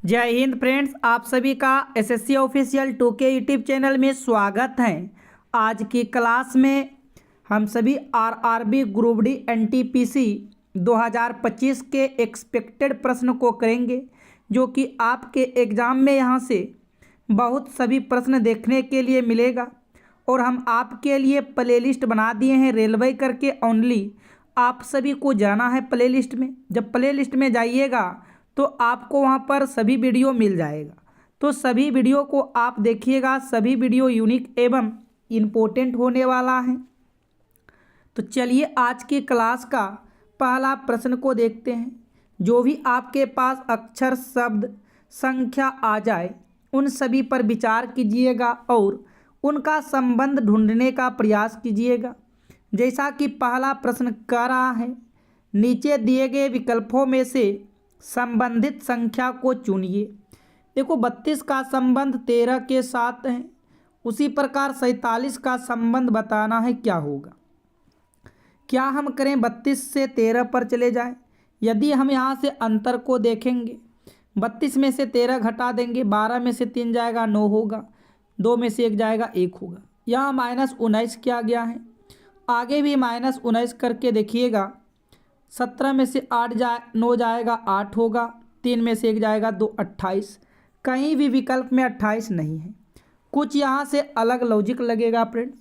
जय हिंद फ्रेंड्स, आप सभी का SSC official 2K YouTube channel में स्वागत है। आज की क्लास में हम सभी आरआरबी ग्रुप डी एनटीपीसी 2025 के एक्सपेक्टेड प्रश्न को करेंगे, जो कि आपके एग्ज़ाम में यहाँ से बहुत सभी प्रश्न देखने के लिए मिलेगा। और हम आपके लिए प्लेलिस्ट बना दिए हैं रेलवे करके ओनली। आप सभी को जाना है प्लेलिस्ट में। जब प्लेलिस्ट में जाइएगा तो आपको वहाँ पर सभी वीडियो मिल जाएगा। तो सभी वीडियो को आप देखिएगा, सभी वीडियो यूनिक एवं इम्पोर्टेंट होने वाला है। तो चलिए आज की क्लास का पहला प्रश्न को देखते हैं। जो भी आपके पास अक्षर, शब्द, संख्या आ जाए उन सभी पर विचार कीजिएगा और उनका संबंध ढूंढने का प्रयास कीजिएगा। जैसा कि पहला प्रश्न कह रहा है, नीचे दिए गए विकल्पों में से संबंधित संख्या को चुनिए। देखो, 32 का संबंध 13 के साथ है। उसी प्रकार 47 का संबंध बताना है क्या होगा। क्या हम करें 32 से 13 पर चले जाएं? यदि हम यहाँ से अंतर को देखेंगे, 32 में से 13 घटा देंगे, 12 में से 3 जाएगा 9 होगा, 2 में से 1 जाएगा 1 होगा। यहाँ -19 किया गया है। आगे भी -19 करके देखिएगा, 17 में से 9 जाएगा 8 होगा, 3 में से 1 जाएगा 2, 28। कहीं भी विकल्प में 28 नहीं है। कुछ यहाँ से अलग लॉजिक लगेगा फ्रेंड्स।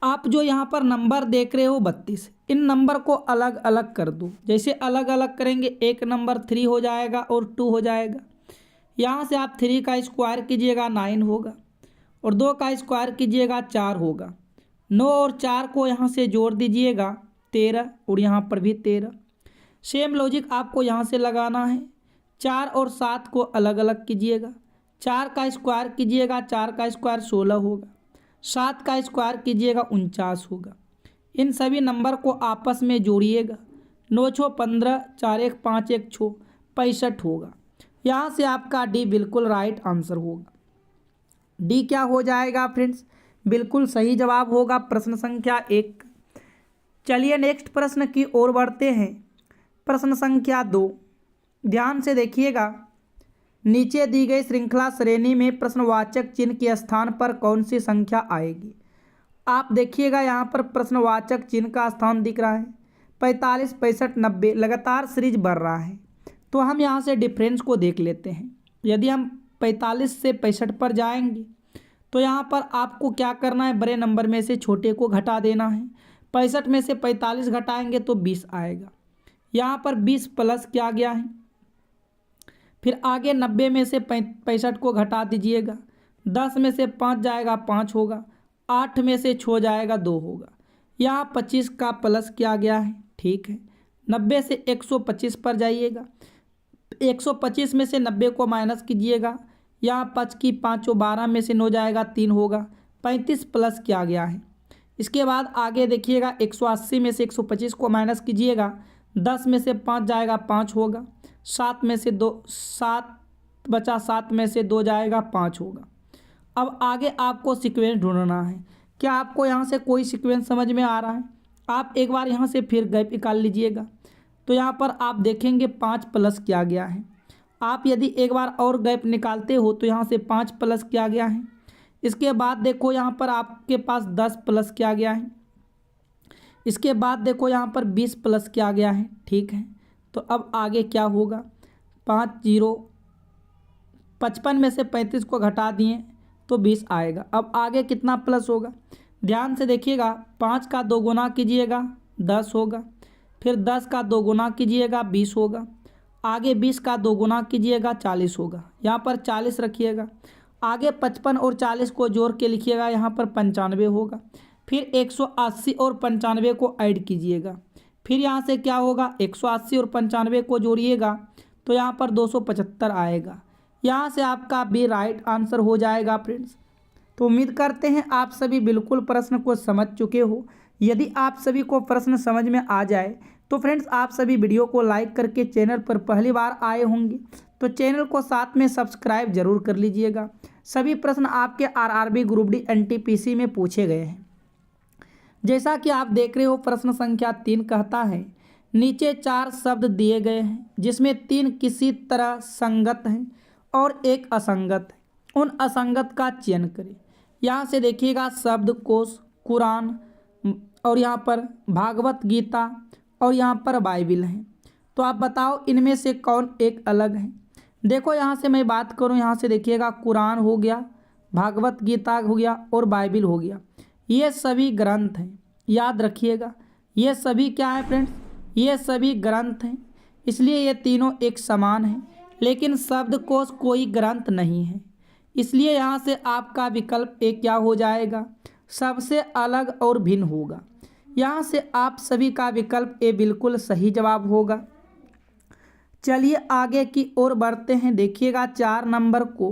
आप जो यहाँ पर नंबर देख रहे हो 32, इन नंबर को अलग अलग कर दो। जैसे अलग अलग करेंगे, एक नंबर 3 हो जाएगा और 2 हो जाएगा। यहाँ से आप 3 का स्क्वायर कीजिएगा 9 होगा, और 2 का स्क्वायर कीजिएगा 4 होगा। 9 और 4 को यहाँ से जोड़ दीजिएगा 13, और यहाँ पर भी 13। सेम लॉजिक आपको यहाँ से लगाना है। 4 और 7 को अलग अलग कीजिएगा। 4 का स्क्वायर कीजिएगा, 4 का स्क्वायर 16 होगा। 7 का स्क्वायर कीजिएगा 49 होगा। इन सभी नंबर को आपस में जोड़िएगा। 9 छो 15, 4 1 5 1 छो 65 होगा। यहाँ से आपका डी बिल्कुल राइट आंसर होगा। डी क्या हो जाएगा फ्रेंड्स? बिल्कुल सही जवाब होगा प्रश्न संख्या 1। चलिए नेक्स्ट प्रश्न की ओर बढ़ते हैं। प्रश्न संख्या 2, ध्यान से देखिएगा। नीचे दी गई श्रृंखला श्रेणी में प्रश्नवाचक चिन्ह के स्थान पर कौन सी संख्या आएगी? आप देखिएगा, यहाँ पर प्रश्नवाचक चिन्ह का स्थान दिख रहा है 45, 65, 90। लगातार सीरीज बढ़ रहा है। तो हम यहाँ से डिफरेंस को देख लेते हैं। यदि हम 45 से 65 पर जाएंगे तो यहाँ पर आपको क्या करना है, बड़े नंबर में से छोटे को घटा देना है। 65 में से 45 घटाएंगे तो 20 आएगा। यहाँ पर 20 प्लस किया गया है। फिर आगे 90 में से 65 को घटा दीजिएगा। 10 में से 5 जाएगा 5 होगा। 8 में से 6 जाएगा 2 होगा। यहाँ 25 का प्लस किया गया है, ठीक है। 90 से 125 पर जाइएगा। 125 में से 90 को माइनस कीजिएगा। यहाँ 5 की 5 12 में से 9 जाएगा 3 होगा। 35 प्लस किया गया है। इसके बाद आगे देखिएगा, 180 में से 125 को माइनस कीजिएगा। 10 में से 5 जाएगा 5 होगा। 7 में से 2 7 बचा, 7 में से 2 जाएगा 5 होगा। अब आगे आपको सीक्वेंस ढूंढना है। क्या आपको यहाँ से कोई सीक्वेंस समझ में आ रहा है? आप एक बार यहाँ से फिर गैप निकाल लीजिएगा। तो यहाँ पर आप देखेंगे 5 प्लस किया गया है। आप यदि एक बार और गैप निकालते हो तो यहाँ से 5 प्लस किया गया है। इसके बाद देखो, यहाँ पर आपके पास 10 प्लस किया गया है। इसके बाद देखो, यहाँ पर 20 प्लस किया गया है, ठीक है। तो अब आगे क्या होगा? 5 0 55 में से 35 को घटा दिए तो 20 आएगा। अब आगे कितना प्लस होगा? ध्यान से देखिएगा। 5 का 2 गुना कीजिएगा 10 होगा। फिर 10 का 2 गुना कीजिएगा 20 होगा। आगे 20 का 2 गुना कीजिएगा 40 होगा। यहाँ पर 40 रखिएगा। आगे 55 और 40 को जोड़ के लिखिएगा, यहाँ पर 95 होगा। फिर 180 और 95 को ऐड कीजिएगा। फिर यहाँ से क्या होगा, 180 और 95 को जोड़िएगा तो यहाँ पर 275 आएगा। यहाँ से आपका भी राइट आंसर हो जाएगा फ्रेंड्स। तो उम्मीद करते हैं आप सभी बिल्कुल प्रश्न को समझ चुके हो। यदि आप सभी को प्रश्न समझ में आ जाए तो फ्रेंड्स आप सभी वीडियो को लाइक करके, चैनल पर पहली बार आए होंगे तो चैनल को साथ में सब्सक्राइब जरूर कर लीजिएगा। सभी प्रश्न आपके आरआरबी ग्रुप डी एनटीपीसी में पूछे गए हैं। जैसा कि आप देख रहे हो, प्रश्न संख्या 3 कहता है, नीचे 4 शब्द दिए गए हैं जिसमें 3 किसी तरह संगत हैं और एक असंगत है। उन असंगत का चयन करें। यहाँ से देखिएगा शब्दकोश, कुरान और यहाँ पर भागवत गीता और यहाँ पर बाइबिल है। तो आप बताओ इनमें से कौन एक अलग है। देखो यहाँ से मैं बात करूँ, यहाँ से देखिएगा कुरान हो गया, भागवत गीता हो गया और बाइबिल हो गया। ये सभी ग्रंथ हैं, याद रखिएगा। ये सभी क्या है फ्रेंड्स, ये सभी ग्रंथ हैं, इसलिए ये तीनों एक समान हैं। लेकिन शब्दकोश कोई ग्रंथ नहीं है, इसलिए यहाँ से आपका विकल्प एक क्या हो जाएगा, सबसे अलग और भिन्न होगा। यहाँ से आप सभी का विकल्प ए बिल्कुल सही जवाब होगा। चलिए आगे की ओर बढ़ते हैं। देखिएगा 4 नंबर को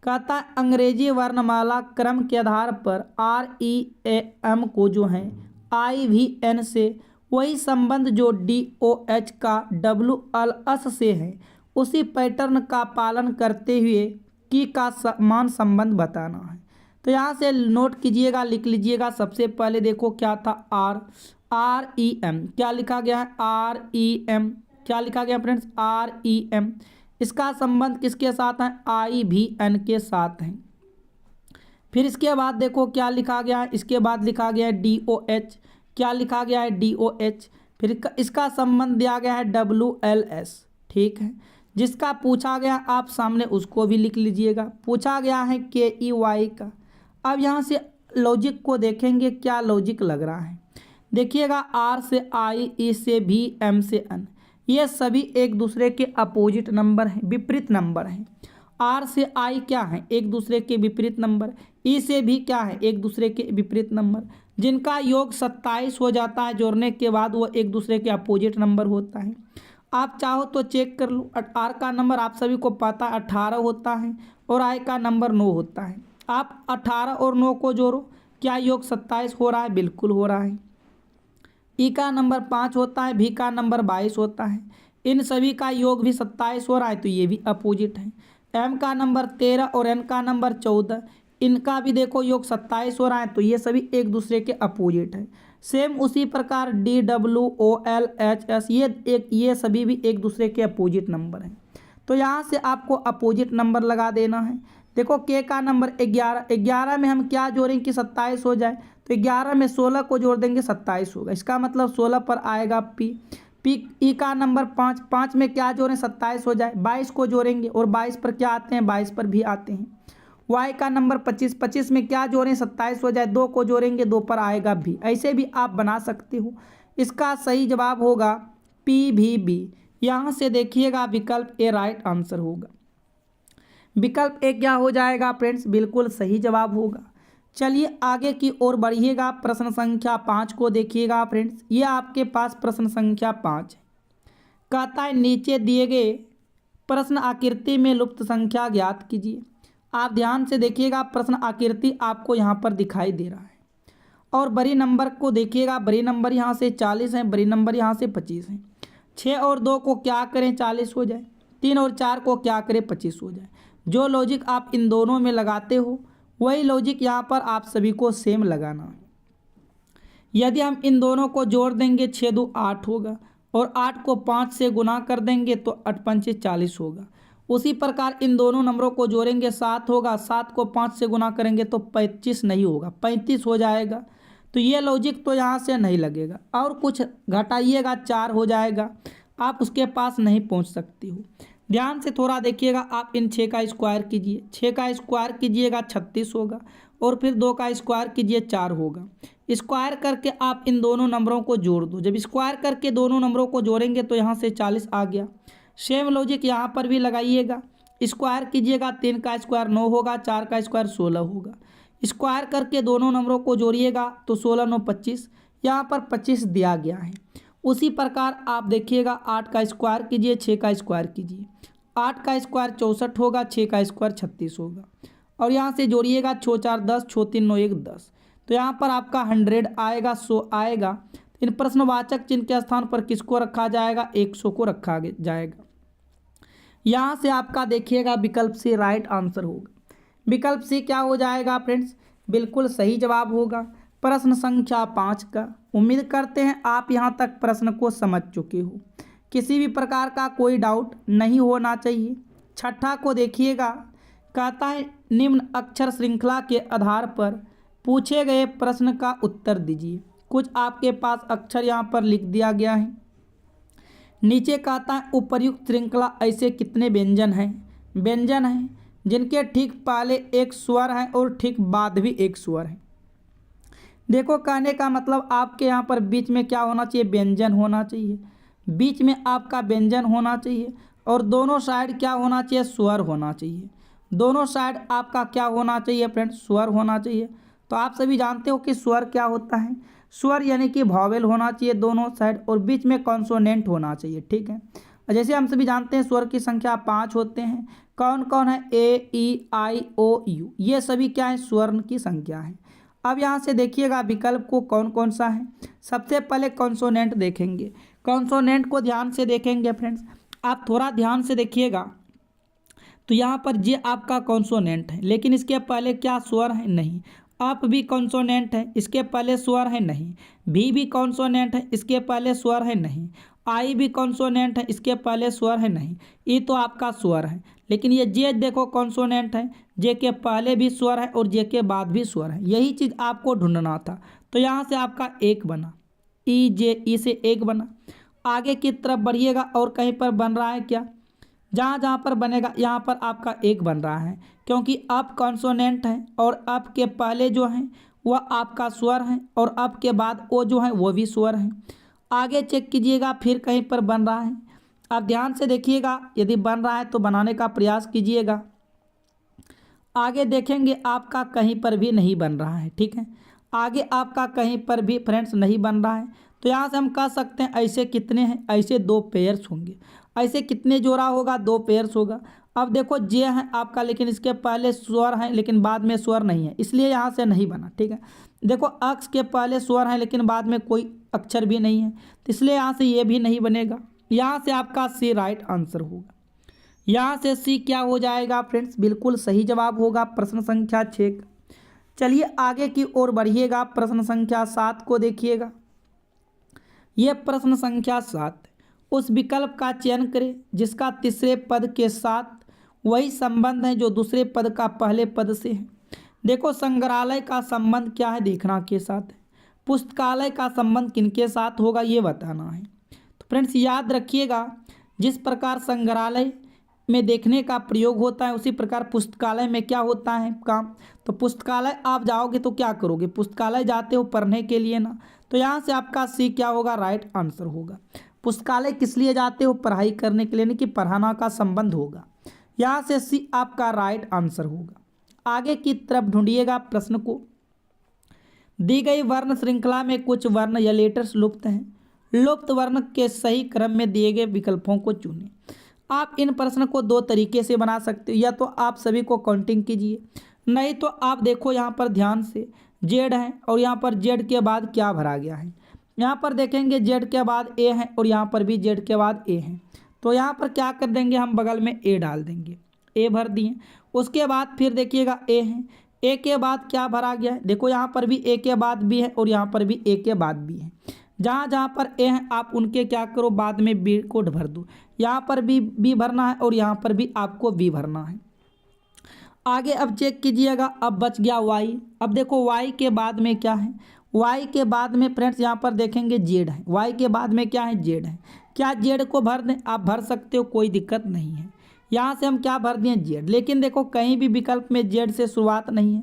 कहता है अंग्रेजी वर्णमाला क्रम के आधार पर REM को जो है IVN से वही संबंध जो DOH का WLS से है उसी पैटर्न का पालन करते हुए की का समान संबंध बताना है। तो यहाँ से नोट कीजिएगा, लिख लीजिएगा। सबसे पहले देखो क्या था, REM क्या लिखा गया है, REM क्या लिखा गया फ्रेंड्स, REM। इसका संबंध किसके साथ है, IVN के साथ है। फिर इसके बाद देखो क्या लिखा गया है, इसके बाद लिखा गया है DOH, क्या लिखा गया है DOH। फिर इसका संबंध दिया गया है WLS, ठीक है। जिसका पूछा गया आप सामने उसको भी लिख लीजिएगा। पूछा गया है KEY का। अब यहाँ से लॉजिक को देखेंगे, क्या लॉजिक लग रहा है। देखिएगा R से I, E से V, M से N, ये सभी एक दूसरे के अपोजिट नंबर हैं, विपरीत नंबर हैं। R से I क्या है, एक दूसरे के विपरीत नंबर। E से भी क्या है, एक दूसरे के विपरीत नंबर, जिनका योग 27 हो जाता है जोड़ने के बाद वो एक दूसरे के अपोजिट नंबर होता है। आप चाहो तो चेक कर लो। R का नंबर आप सभी को पता 18 होता है और I का नंबर 9 होता है। आप 18 और 9 को जोड़ो, क्या योग 27 हो रहा है, बिल्कुल हो रहा है। E का नंबर 5 होता है, V का नंबर 22 होता है, इन सभी का योग भी 27 हो रहा है, तो ये भी अपोजिट है। M का नंबर 13 और N का नंबर 14, इनका भी देखो योग 27 हो रहा है, तो ये सभी एक दूसरे के अपोजिट है। सेम उसी प्रकार D, W, O, L, H, S ये सभी भी एक दूसरे के अपोजिट नंबर हैं। तो यहाँ से आपको अपोजिट नंबर लगा देना है। देखो K का नंबर 11, 11 में हम क्या जोड़ेंगे कि 27 हो जाए, तो 11 में 16 को जोड़ देंगे 27 होगा। इसका मतलब 16 पर आएगा P। E का नंबर 5, 5 में क्या जोड़ें 27 हो जाए, 22 को जोड़ेंगे और 22 पर क्या आते हैं, 22 पर भी आते हैं। Y का नंबर 25, 25 में क्या जोड़ें 27 हो जाए, 2 को जोड़ेंगे 2 पर आएगा भी। ऐसे भी आप बना सकते हो। इसका सही जवाब होगा PVB। यहाँ से देखिएगा विकल्प ए राइट आंसर होगा। विकल्प ए क्या हो जाएगा फ्रेंड्स, बिल्कुल सही जवाब होगा। चलिए आगे की ओर बढ़िएगा। प्रश्न संख्या 5 को देखिएगा फ्रेंड्स, ये आपके पास प्रश्न संख्या 5 है। कहता है नीचे दिए गए प्रश्न आकृति में लुप्त संख्या ज्ञात कीजिए। आप ध्यान से देखिएगा, प्रश्न आकृति आपको यहाँ पर दिखाई दे रहा है और बड़ी नंबर को देखिएगा। बड़ी नंबर यहाँ से 40 है, बड़ी नंबर यहाँ से 25 है। 6 और 2 को क्या करें 40 हो जाए, 3 और 4 को क्या करें 25 हो जाए। जो लॉजिक आप इन दोनों में लगाते हो वही लॉजिक यहाँ पर आप सभी को सेम लगाना है। यदि हम इन दोनों को जोड़ देंगे 6 2 8 होगा और 8 को 5 से गुना कर देंगे तो 8 5 40 होगा। उसी प्रकार इन दोनों नंबरों को जोड़ेंगे 7 होगा, 7 को 5 से गुना करेंगे तो 25 नहीं होगा, 35 हो जाएगा। तो ये लॉजिक तो यहाँ से नहीं लगेगा। और कुछ घटाइएगा 4 हो जाएगा, आप उसके पास नहीं पहुँच सकती हो। ध्यान से थोड़ा देखिएगा। आप इन 6 का स्क्वायर कीजिए, 6 का स्क्वायर कीजिएगा 36 होगा और फिर 2 का स्क्वायर कीजिए 4 होगा। स्क्वायर करके आप इन दोनों नंबरों को जोड़ दो। जब स्क्वायर करके दोनों नंबरों को जोड़ेंगे तो यहाँ से 40 आ गया। सेम लॉजिक यहाँ पर भी लगाइएगा। स्क्वायर कीजिएगा, 3 का स्क्वायर 9 होगा, 4 का स्क्वायर 16 होगा। स्क्वायर करके दोनों नंबरों को जोड़िएगा तो 16 9 25, यहाँ पर 25 दिया गया है। उसी प्रकार आप देखिएगा 8 का स्क्वायर कीजिए, 6 का स्क्वायर कीजिए। 8 का स्क्वायर 64 होगा, 6 का स्क्वायर 36 होगा और यहाँ से जोड़िएगा 6 4 10, 6 3 9 1 10। तो यहाँ पर आपका 100 आएगा, 100 आएगा। इन प्रश्नवाचक चिन्ह के स्थान पर किसको रखा जाएगा, 100 को रखा जाएगा। यहाँ से आपका देखिएगा विकल्प सी राइट आंसर होगा। विकल्प सी क्या हो जाएगा फ्रेंड्स, बिल्कुल सही जवाब होगा। प्रश्न संख्या 5 का। उम्मीद करते हैं आप यहाँ तक प्रश्न को समझ चुके हो, किसी भी प्रकार का कोई डाउट नहीं होना चाहिए। छठा को देखिएगा, कहता है निम्न अक्षर श्रृंखला के आधार पर पूछे गए प्रश्न का उत्तर दीजिए। कुछ आपके पास अक्षर यहाँ पर लिख दिया गया है। नीचे कहता है उपर्युक्त श्रृंखला ऐसे कितने व्यंजन हैं जिनके ठीक पहले एक स्वर है और ठीक बाद भी एक स्वर है। देखो कहने का मतलब आपके यहाँ पर बीच में क्या होना चाहिए, व्यंजन होना चाहिए। बीच में आपका व्यंजन होना चाहिए और दोनों साइड क्या होना चाहिए, स्वर होना चाहिए। दोनों साइड आपका क्या होना चाहिए फ्रेंड्स, स्वर होना चाहिए। तो आप सभी जानते हो कि स्वर क्या होता है, स्वर यानी कि वॉवेल होना चाहिए दोनों साइड और बीच में कॉन्सोनेंट होना चाहिए। ठीक है, जैसे हम सभी जानते हैं स्वर की संख्या 5 होते हैं। कौन कौन है, ए ई आई ओ यू, ये सभी क्या है, स्वर की संख्या है। अब यहाँ से देखिएगा विकल्प को कौन कौन सा है। सबसे पहले कॉन्सोनेंट देखेंगे, कॉन्सोनेंट को ध्यान से देखेंगे फ्रेंड्स, आप थोड़ा ध्यान से देखिएगा। तो यहाँ पर जे आपका कॉन्सोनेंट है, लेकिन इसके पहले क्या स्वर है, नहीं। अप भी कॉन्सोनेंट है, इसके पहले स्वर है, नहीं। भी कॉन्सोनेंट है, इसके पहले स्वर है, नहीं। आई भी कॉन्सोनेंट है, इसके पहले स्वर है, नहीं। ई तो आपका स्वर है, लेकिन ये जे देखो कॉन्सोनेंट है, जे के पहले भी स्वर है और जे के बाद भी स्वर है। यही चीज़ आपको ढूंढना था। तो यहाँ से आपका एक बना, ई जे ई से एक बना। आगे की तरफ बढ़िएगा और कहीं पर बन रहा है क्या, जहाँ जहाँ पर बनेगा यहाँ पर आपका एक बन रहा है, क्योंकि अप कॉन्सोनेंट है और अप के पहले जो है वह आपका स्वर है और अप के बाद ओ जो है वो भी स्वर है। आगे चेक कीजिएगा फिर कहीं पर बन रहा है। आप ध्यान से देखिएगा, यदि बन रहा है तो बनाने का प्रयास कीजिएगा। आगे देखेंगे आपका कहीं पर भी नहीं बन रहा है। ठीक है, आगे आपका कहीं पर भी फ्रेंड्स नहीं बन रहा है। तो यहाँ से हम कह सकते हैं ऐसे कितने हैं, ऐसे 2 पेयर्स होंगे। ऐसे कितने जोड़ा होगा, 2 पेयर्स होगा। अब देखो जे है आपका, लेकिन इसके पहले स्वर है लेकिन बाद में स्वर नहीं है, इसलिए यहाँ से नहीं बना। ठीक है, देखो अक्ष के पहले स्वर है लेकिन बाद में कोई अक्षर भी नहीं है, तो इसलिए यहाँ से ये भी नहीं बनेगा। यहाँ से आपका सी राइट आंसर होगा। यहाँ से सी क्या हो जाएगा फ्रेंड्स, बिल्कुल सही जवाब होगा प्रश्न संख्या 6 का। चलिए आगे की ओर बढ़िएगा, प्रश्न संख्या 7 को देखिएगा। यह प्रश्न संख्या 7, उस विकल्प का चयन करें जिसका तीसरे पद के साथ वही संबंध है जो दूसरे पद का पहले पद से है। देखो संग्रहालय का संबंध क्या है, देखना के साथ है। पुस्तकालय का संबंध किनके साथ होगा, ये बताना है। तो फ्रेंड्स याद रखिएगा, जिस प्रकार संग्रहालय में देखने का प्रयोग होता है उसी प्रकार पुस्तकालय में क्या होता है, काम। तो पुस्तकालय आप जाओगे तो क्या करोगे, पुस्तकालय जाते हो पढ़ने के लिए ना। तो यहाँ से आपका सी क्या होगा, राइट आंसर होगा। पुस्तकालय किस लिए जाते हो, पढ़ाई करने के लिए, नहीं कि पढ़ाना का संबंध होगा। यहाँ से सी आपका राइट आंसर होगा। आगे की तरफ ढूंढिएगा प्रश्न को। दी गई वर्ण श्रृंखला में कुछ वर्ण या लेटर्स लुप्त हैं। लुप्त वर्ण के सही क्रम में दिए गए विकल्पों को चुनें। आप इन प्रश्न को 2 तरीके से बना सकते हो, या तो आप सभी को काउंटिंग कीजिए, नहीं तो आप देखो यहाँ पर ध्यान से जेड है और यहाँ पर जेड के बाद क्या भरा गया है। यहाँ पर देखेंगे जेड के बाद ए है और यहाँ पर भी जेड के बाद ए है। तो यहाँ पर क्या कर देंगे, हम बगल में ए डाल देंगे, ए भर दिए। उसके बाद फिर देखिएगा ए है, ए के बाद क्या भरा गया है, देखो यहाँ पर भी ए के बाद बी है और यहाँ पर भी ए के बाद बी है। जहाँ जहाँ पर ए है आप उनके क्या करो, बाद में बी को भर दो। यहाँ पर भी बी भरना है और यहाँ पर भी आपको बी भरना है। आगे अब चेक कीजिएगा, अब बच गया वाई। अब देखो वाई के बाद में क्या है, वाई के बाद में फ्रेंड्स यहाँ पर देखेंगे जेड है। वाई के बाद में क्या है, जेड है। क्या जेड को भर दें, आप भर सकते हो, कोई दिक्कत नहीं है। यहाँ से हम क्या भर दिए, जेड। लेकिन देखो कहीं भी विकल्प में जेड से शुरुआत नहीं है,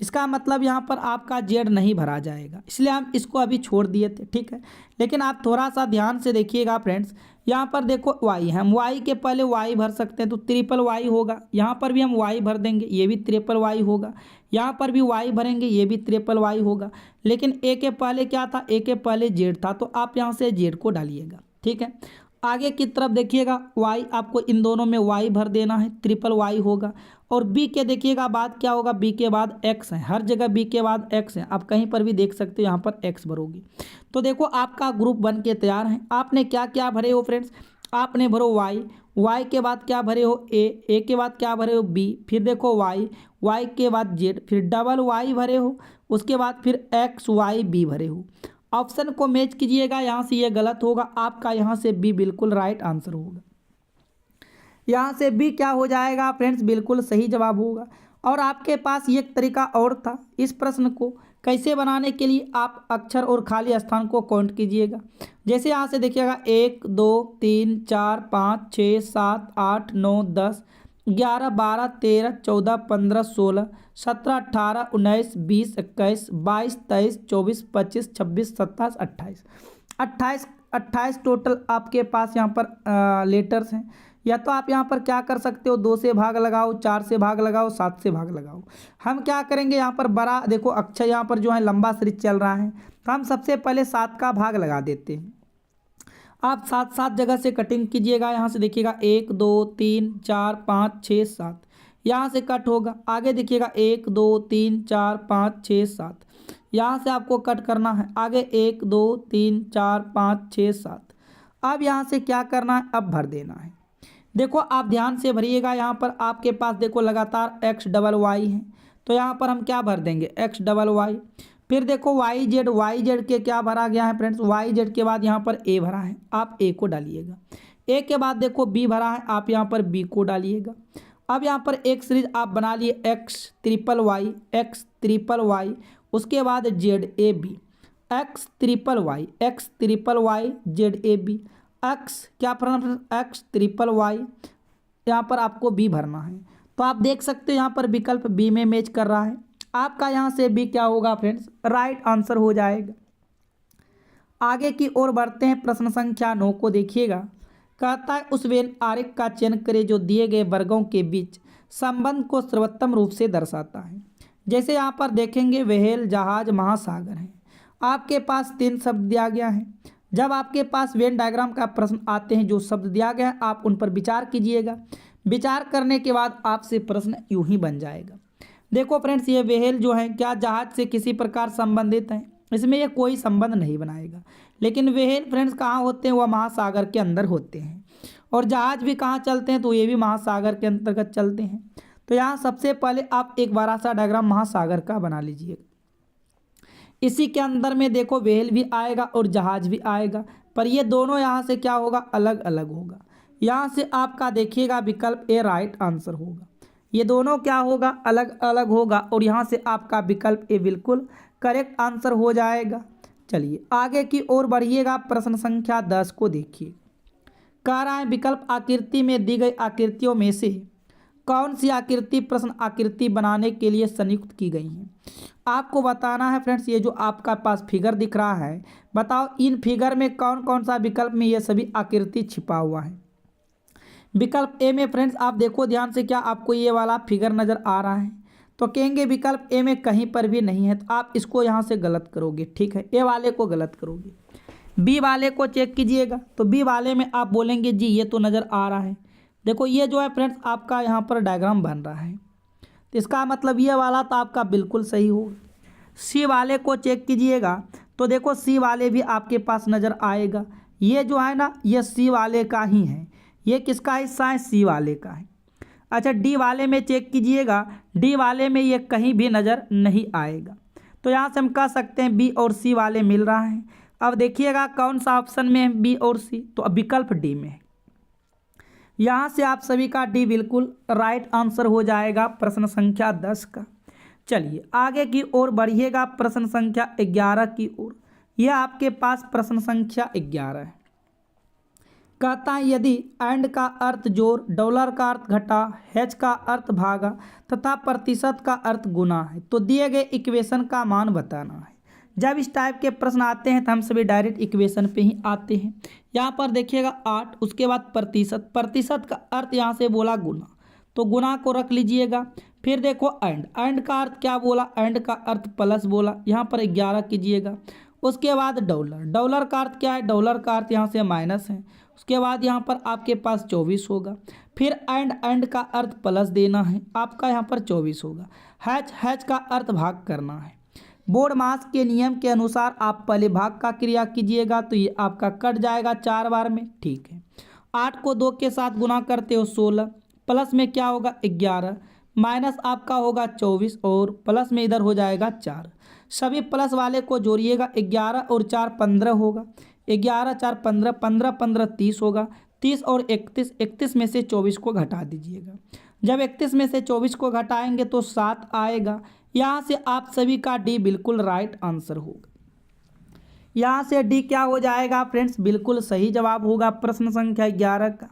इसका मतलब यहाँ पर आपका जेड नहीं भरा जाएगा, इसलिए हम इसको अभी छोड़ दिए थे। ठीक है, लेकिन आप थोड़ा सा ध्यान से देखिएगा फ्रेंड्स। यहाँ पर देखो वाई है, हम वाई के पहले वाई भर सकते हैं तो ट्रिपल वाई होगा। यहाँ पर भी हम वाई भर देंगे, ये भी ट्रिपल वाई होगा। यहाँ पर भी वाई भरेंगे, ये भी ट्रिपल वाई होगा। लेकिन ए के पहले क्या था, ए के पहले जेड था, तो आप यहाँ से जेड को डालिएगा। ठीक है, आगे की तरफ देखिएगा, वाई आपको इन दोनों में वाई भर देना है, ट्रिपल वाई होगा। और बी के देखिएगा बाद क्या होगा, बी के बाद एक्स है, हर जगह बी के बाद एक्स है, आप कहीं पर भी देख सकते हो यहाँ पर एक्स भरोगे। तो देखो आपका ग्रुप बन के तैयार है। आपने क्या क्या भरे हो फ्रेंड्स, आपने भरो वाई, वाई के बाद क्या भरे हो, ए के बाद क्या भरे हो, बी, फिर देखो वाई, वाई के बाद जेड, फिर डबल वाई भरे हो, उसके बाद फिर एक्स वाई बी भरे हो। ऑप्शन को मैच कीजिएगा, यहाँ से ये गलत होगा आपका, यहाँ से बी बिल्कुल राइट आंसर होगा। यहाँ से बी क्या हो जाएगा फ्रेंड्स, बिल्कुल सही जवाब होगा। और आपके पास ये एक तरीका और था इस प्रश्न को कैसे बनाने के लिए, आप अक्षर और खाली स्थान को काउंट कीजिएगा। जैसे यहाँ से देखिएगा 1 2 3 4 5 6 7 8 9 10 11 12 13 14 15 16 17 18 19 20 21 22 23 24 25 26 27 28 28 टोटल आपके पास यहाँ पर लेटर्स हैं। या तो आप यहाँ पर क्या कर सकते हो, 2 से भाग लगाओ, 4 से भाग लगाओ, 7 से भाग लगाओ। हम क्या करेंगे, यहाँ पर बड़ा देखो अक्षर यहाँ पर जो है लंबा सीरीज चल रहा है, तो हम सबसे पहले 7 का भाग लगा देते हैं। आप 7 जगह से कटिंग कीजिएगा। यहाँ से देखिएगा 1 2 3 4 5 6 7, यहाँ से कट होगा। आगे देखिएगा 1 2 3 4 5 6 7, यहाँ से आपको कट करना है। आगे 1 2 3 4 5 6 7। अब यहाँ से क्या करना है, अब भर देना है। देखो आप ध्यान से भरिएगा। यहाँ पर आपके पास देखो लगातार एक्स डबल वाई है, तो यहाँ पर हम क्या भर देंगे, एक्स डबल वाई। फिर देखो वाई जेड के क्या भरा गया है फ्रेंड्स, वाई जेड के बाद यहाँ पर ए भरा है, आप ए को डालिएगा। ए के बाद देखो बी भरा है, आप यहाँ पर बी को डालिएगा। अब यहाँ पर एक सीरीज आप बना लिए एक्स ट्रिपल वाई, उसके बाद Z A B, X triple Y Z A B, X क्या भरना, एक्स ट्रिपल वाई, यहाँ पर आपको बी भरना है। तो आप देख सकते हो यहाँ पर विकल्प बी में मैच कर रहा है। आपका यहाँ से बी क्या होगा फ्रेंड्स, राइट आंसर हो जाएगा। आगे की ओर बढ़ते हैं, प्रश्न संख्या 9 को देखिएगा। कहता है उस वेन आरेख का चयन करें जो दिए गए वर्गों के बीच संबंध को सर्वोत्तम रूप से दर्शाता है। जैसे यहाँ पर देखेंगे व्हेल, जहाज, महासागर है। आपके पास 3 शब्द दिया गया है। जब आपके पास वेन डायग्राम का प्रश्न आते हैं, जो शब्द दिया गया है आप उन पर विचार कीजिएगा। विचार करने के बाद आपसे प्रश्न यूं ही बन जाएगा। देखो फ्रेंड्स, ये व्हेल जो है क्या जहाज से किसी प्रकार संबंधित है, इसमें ये कोई संबंध नहीं बनाएगा। लेकिन व्हेल फ्रेंड्स कहाँ होते हैं, वह महासागर के अंदर होते हैं। और जहाज भी कहाँ चलते हैं, तो ये भी महासागर के अंतर्गत चलते हैं। तो यहाँ सबसे पहले आप एक बड़ा सा डायग्राम महासागर का बना लीजिएगा। इसी के अंदर में देखो व्हेल भी आएगा और जहाज भी आएगा, पर ये दोनों यहाँ से क्या होगा, अलग अलग होगा। यहाँ से आपका देखिएगा विकल्प ए राइट आंसर होगा। ये दोनों क्या होगा, अलग अलग होगा, और यहाँ से आपका विकल्प ए बिल्कुल करेक्ट आंसर हो जाएगा। चलिए आगे की ओर बढ़िएगा, प्रश्न संख्या 10 को देखिए। कह रहा है विकल्प आकृति में दी गई आकृतियों में से कौन सी आकृति प्रश्न आकृति बनाने के लिए संयुक्त की गई है। आपको बताना है फ्रेंड्स, ये जो आपका पास फिगर दिख रहा है, बताओ इन फिगर में कौन कौन सा विकल्प में ये सभी आकृति छिपा हुआ है। विकल्प ए में फ्रेंड्स आप देखो ध्यान से, क्या आपको ये वाला फिगर नज़र आ रहा है, तो कहेंगे विकल्प ए में कहीं पर भी नहीं है, तो आप इसको यहाँ से गलत करोगे। ठीक है, ए वाले को गलत करोगे। बी वाले को चेक कीजिएगा, तो बी वाले में आप बोलेंगे जी ये तो नज़र आ रहा है। देखो ये जो है फ्रेंड्स आपका यहाँ पर डायग्राम बन रहा है, तो इसका मतलब ये वाला तो आपका बिल्कुल सही होगा। सी वाले को चेक कीजिएगा, तो देखो सी वाले भी आपके पास नज़र आएगा। ये जो है ना, ये सी वाले का ही है। ये किसका हिस्सा है, सी वाले का है। अच्छा डी वाले में चेक कीजिएगा, डी वाले में ये कहीं भी नज़र नहीं आएगा। तो यहाँ से हम कह सकते हैं बी और सी वाले मिल रहा है। अब देखिएगा कौन सा ऑप्शन में है बी और सी, तो अब विकल्प डी में है। यहाँ से आप सभी का डी बिल्कुल राइट आंसर हो जाएगा प्रश्न संख्या 10 का। चलिए आगे की ओर बढ़िएगा, प्रश्न संख्या 11 की ओर। यह आपके पास प्रश्न संख्या 11 है। कहता है यदि एंड का अर्थ जोड़, डॉलर का अर्थ घटा, हैच का अर्थ भागा तथा प्रतिशत का अर्थ गुना है, तो दिए गए इक्वेशन का मान बताना है। जब इस टाइप के प्रश्न आते हैं तो हम सभी डायरेक्ट इक्वेशन पे ही आते हैं। यहाँ पर देखिएगा 8, उसके बाद प्रतिशत का अर्थ यहाँ से बोला गुना, तो गुना को रख लीजिएगा। फिर देखो एंड का अर्थ क्या बोला, एंड का अर्थ प्लस बोला, यहाँ पर 11 कीजिएगा। उसके बाद डॉलर का अर्थ क्या है, डॉलर का अर्थ यहाँ से माइनस है। उसके बाद यहाँ पर आपके पास 24 होगा। फिर एंड का अर्थ प्लस देना है, आपका यहाँ पर 24 होगा। हैच का अर्थ भाग करना है। बोर्ड मास के नियम के अनुसार आप पहले भाग का क्रिया कीजिएगा, तो ये आपका कट जाएगा 4 बार में। ठीक है, 8 को 2 के साथ गुना करते हो 16, प्लस में क्या होगा 11, माइनस आपका होगा 24 और प्लस में इधर हो जाएगा 4। सभी प्लस वाले को जोड़िएगा, 11 और 4 15 होगा, 11 4 15, 15 15 30 होगा, 30 और 31, 31 में से 24 को घटा दीजिएगा। जब 31 में से 24 को घटाएंगे तो 7 आएगा। यहाँ से आप सभी का डी बिल्कुल राइट आंसर होगा। यहाँ से डी क्या हो जाएगा फ्रेंड्स, बिल्कुल सही जवाब होगा प्रश्न संख्या 11 का।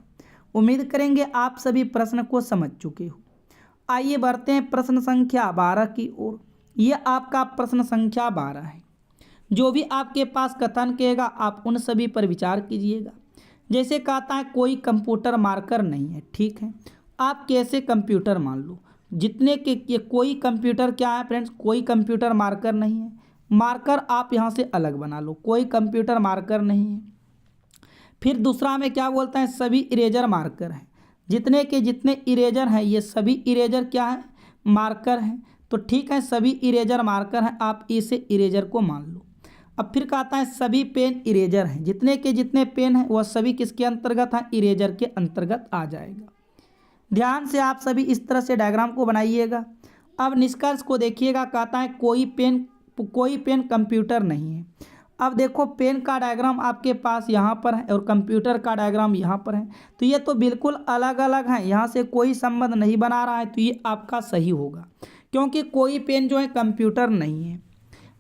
उम्मीद करेंगे आप सभी प्रश्न को समझ चुके हो। आइए बढ़ते हैं प्रश्न संख्या 12 की ओर। ये आपका प्रश्न संख्या 12 है। जो भी आपके पास कथन कहेगा आप उन सभी पर विचार कीजिएगा। जैसे कहता है कोई कंप्यूटर मार्कर नहीं है, ठीक है, आप कैसे कंप्यूटर मान लो, जितने के कोई कंप्यूटर क्या है फ्रेंड्स, कोई कंप्यूटर मार्कर नहीं है। मार्कर आप यहाँ से अलग बना लो, कोई कंप्यूटर मार्कर नहीं है। फिर दूसरा में क्या बोलता है, सभी इरेजर मार्कर हैं, जितने के जितने इरेजर हैं ये सभी इरेजर क्या है, मार्कर हैं। तो ठीक है, सभी इरेजर मार्कर हैं, आप इसे इरेजर को मान लो। अब फिर कहता है सभी पेन इरेजर हैं, जितने के जितने पेन हैं वह सभी किसके अंतर्गत हैं, इरेजर के अंतर्गत आ जाएगा। ध्यान से आप सभी इस तरह से डायग्राम को बनाइएगा। अब निष्कर्ष को देखिएगा, कहता है कोई पेन कंप्यूटर नहीं है। अब देखो पेन का डायग्राम आपके पास यहाँ पर है और कंप्यूटर का डायग्राम यहाँ पर है, तो ये तो बिल्कुल अलग अलग हैं, यहाँ से कोई संबंध नहीं बना रहा है, तो ये आपका सही होगा क्योंकि कोई पेन जो है कंप्यूटर नहीं है।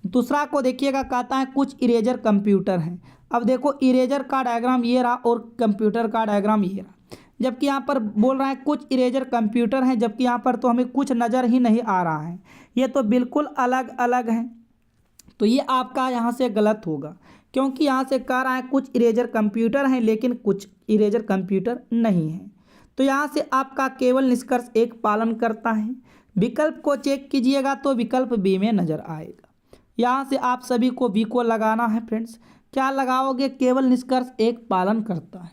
दूसरा को देखिएगा, कहता है कुछ इरेजर कंप्यूटर हैं। अब देखो इरेजर का डायग्राम ये रहा और कंप्यूटर का डायग्राम ये रहा, जबकि यहाँ पर बोल रहा है कुछ इरेजर कंप्यूटर हैं, जबकि यहाँ पर तो हमें कुछ नज़र ही नहीं आ रहा है, ये तो बिल्कुल अलग अलग हैं। तो ये आपका यहाँ से गलत होगा क्योंकि यहाँ से कह रहा है कुछ इरेजर कंप्यूटर हैं लेकिन कुछ इरेजर कंप्यूटर नहीं है। तो यहाँ से आपका केवल निष्कर्ष एक पालन करता है। विकल्प को चेक कीजिएगा तो विकल्प बी में नज़र आएगा। यहाँ से आप सभी को बी को लगाना है फ्रेंड्स। क्या लगाओगे, केवल निष्कर्ष एक पालन करता है,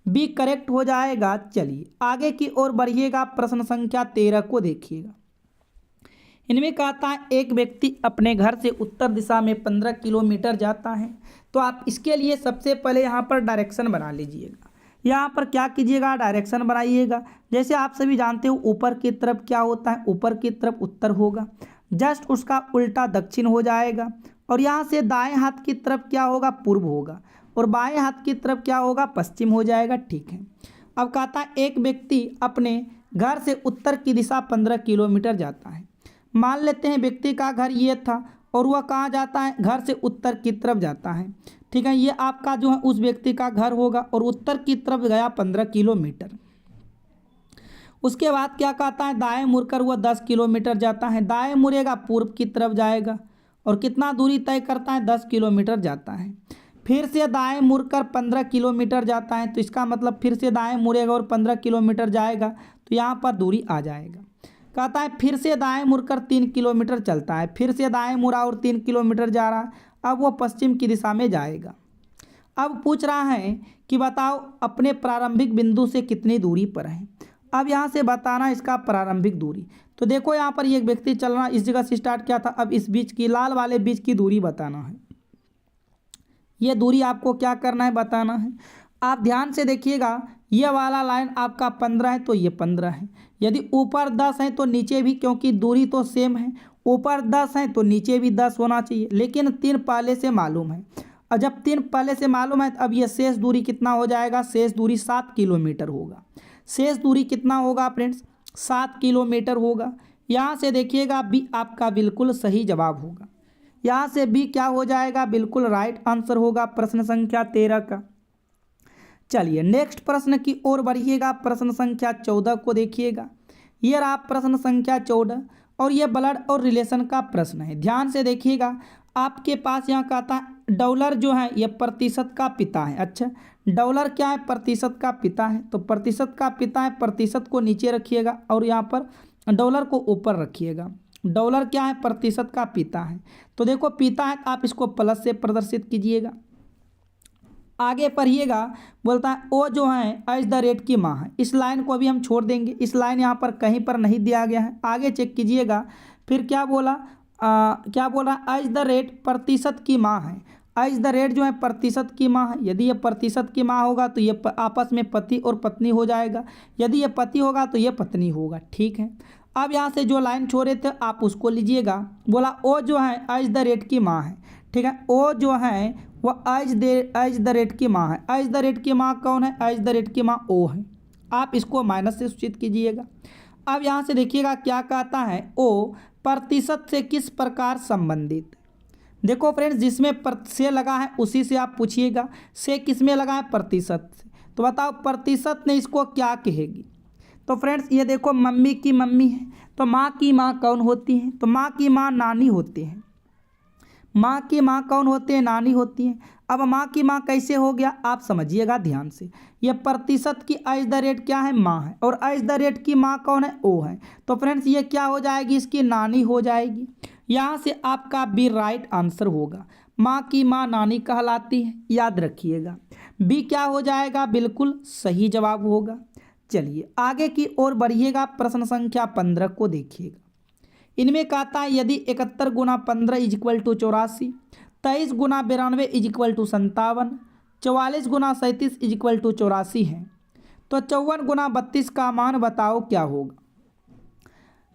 बी करेक्ट हो जाएगा। चलिए आगे की ओर बढ़िएगा, प्रश्न संख्या 13 को देखिएगा। इनमें कहता है एक व्यक्ति अपने घर से उत्तर दिशा में 15 किलोमीटर जाता है। तो आप इसके लिए सबसे पहले यहाँ पर डायरेक्शन बना लीजिएगा। यहाँ पर क्या कीजिएगा, डायरेक्शन बनाइएगा। जैसे आप सभी जानते हो ऊपर की तरफ क्या होता है, ऊपर की तरफ उत्तर होगा, जस्ट उसका उल्टा दक्षिण हो जाएगा। और यहाँ से दाएं हाथ की तरफ क्या होगा, पूर्व होगा, और बाएं हाथ की तरफ क्या होगा, पश्चिम हो जाएगा। ठीक है, अब कहता है एक व्यक्ति अपने घर से उत्तर की दिशा 15 किलोमीटर जाता है। मान लेते हैं व्यक्ति का घर ये था और वह कहाँ जाता है, घर से उत्तर की तरफ जाता है। ठीक है, ये आपका जो है उस व्यक्ति का घर होगा और उत्तर की तरफ गया 15 किलोमीटर। उसके बाद क्या कहता है, दाएं मुड़कर वह 10 किलोमीटर जाता है। दाएं मुड़ेगा पूर्व की तरफ जाएगा और कितना दूरी तय करता है, 10 किलोमीटर जाता है। फिर से दाएं मुड़कर 15 किलोमीटर जाता है, तो इसका मतलब फिर से दाएं मुड़ेगा और 15 किलोमीटर जाएगा, तो यहाँ पर दूरी आ जाएगा। कहता है फिर से दाएं मुड़कर 3 किलोमीटर चलता है, फिर से दाएं मुड़ा और 3 किलोमीटर जा रहा है, अब वो पश्चिम की दिशा में जाएगा। अब पूछ रहा है कि बताओ अपने प्रारंभिक बिंदु से कितनी दूरी पर है। अब यहाँ से बताना इसका प्रारंभिक दूरी। तो देखो यहाँ पर ये व्यक्ति चल रहा इस जगह से स्टार्ट किया था, अब इस बीच की लाल वाले बीच की दूरी बताना है। ये दूरी आपको क्या करना है, बताना है। आप ध्यान से देखिएगा, ये वाला लाइन आपका 15 है तो ये 15 है। यदि ऊपर 10 है तो नीचे भी, क्योंकि दूरी तो सेम है, ऊपर 10 है तो नीचे भी 10 होना चाहिए, लेकिन 3 पहले से मालूम है। और जब 3 पहले से मालूम है तो अब ये शेष दूरी कितना हो जाएगा, शेष दूरी 7 किलोमीटर होगा। शेष दूरी कितना होगा फ्रेंड्स, 7 किलोमीटर होगा। यहाँ से देखिएगा बी आपका बिल्कुल सही जवाब होगा। यहाँ से बी क्या हो जाएगा, बिल्कुल राइट आंसर होगा प्रश्न संख्या 13 का। चलिए नेक्स्ट प्रश्न की ओर बढ़िएगा, प्रश्न संख्या 14 को देखिएगा। ये रहा प्रश्न संख्या 14 और ये ब्लड और रिलेशन का प्रश्न है। ध्यान से देखिएगा, आपके पास यहाँ कहता है डॉलर जो है ये प्रतिशत का पिता है। अच्छा, डॉलर क्या है, प्रतिशत का पिता है, तो प्रतिशत का पिता है, प्रतिशत को नीचे रखिएगा और यहाँ पर डॉलर को ऊपर रखिएगा। डॉलर क्या है, प्रतिशत का पिता है। तो देखो पिता है, आप इसको प्लस से प्रदर्शित कीजिएगा। आगे पढ़िएगा, बोलता है ओ जो है एज द रेट की माँ है। इस लाइन को अभी हम छोड़ देंगे, इस लाइन यहाँ पर कहीं पर नहीं दिया गया है। आगे चेक कीजिएगा, फिर क्या बोला, क्या बोल रहा है, एज द रेट प्रतिशत की माँ है। एज द रेट जो है प्रतिशत की माँ है, यदि ये प्रतिशत की माँ होगा तो ये आपस में पति और पत्नी हो जाएगा, यदि ये पति होगा तो ये पत्नी होगा। ठीक है, अब यहाँ से जो लाइन छोड़े थे आप उसको लीजिएगा। बोला ओ जो है एज द रेट की माँ है। ठीक है, ओ जो है वह एज द रेट की माँ है। एज द रेट की माँ कौन है? एज द रेट की माँ ओ है। आप इसको माइनस से सूचित कीजिएगा। अब यहाँ से देखिएगा क्या कहता है, ओ प्रतिशत से किस प्रकार संबंधित। देखो फ्रेंड्स, जिसमें से लगा है उसी से आप पूछिएगा, से किस में लगा है? प्रतिशत से। तो बताओ प्रतिशत ने इसको क्या कहेगी? तो फ्रेंड्स ये देखो मम्मी की मम्मी है, तो माँ की माँ कौन होती है? तो माँ की माँ नानी होती है। माँ की माँ कौन होती है? नानी होती है। अब माँ की माँ कैसे हो गया आप समझिएगा ध्यान से। ये प्रतिशत की एज द रेट क्या है? माँ है, और एज द रेट की माँ कौन है? ओ है। तो फ्रेंड्स ये क्या हो जाएगी? इसकी नानी हो जाएगी। यहाँ से आपका बी राइट आंसर होगा। माँ की माँ नानी कहलाती है, याद रखिएगा। बी क्या हो जाएगा? बिल्कुल सही जवाब होगा। चलिए आगे की ओर बढ़िएगा, प्रश्न संख्या 15 को देखिएगा। इनमें कहता है यदि 71 गुना 15 इज इक्वल टू 84, 23 गुना 92 इज इक्वल टू 57, 44 गुना 37 इज इक्वल टू 84 है, तो 54 गुना 32 का मान बताओ क्या होगा।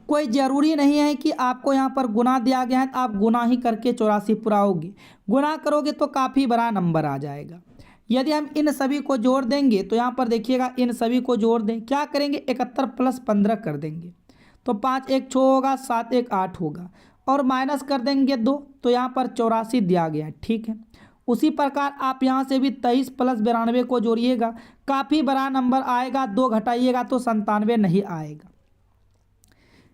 कोई ज़रूरी नहीं है कि आपको यहाँ पर गुना दिया गया है तो आप गुना ही करके 84 पुराओगे। गुना करोगे तो काफ़ी बड़ा नंबर आ जाएगा। यदि हम इन सभी को जोड़ देंगे तो यहाँ पर देखिएगा, इन सभी को जोड़ दें, क्या करेंगे? 71 प्लस 15 कर देंगे, तो 5 1 6 होगा, 7 1 8 होगा, और माइनस कर देंगे 2, तो यहाँ पर 84 दिया गया है। ठीक है, उसी प्रकार आप यहाँ से भी 23 प्लस 92 को जोड़िएगा, काफ़ी बड़ा नंबर आएगा। 2 घटाइएगा तो 97 नहीं आएगा।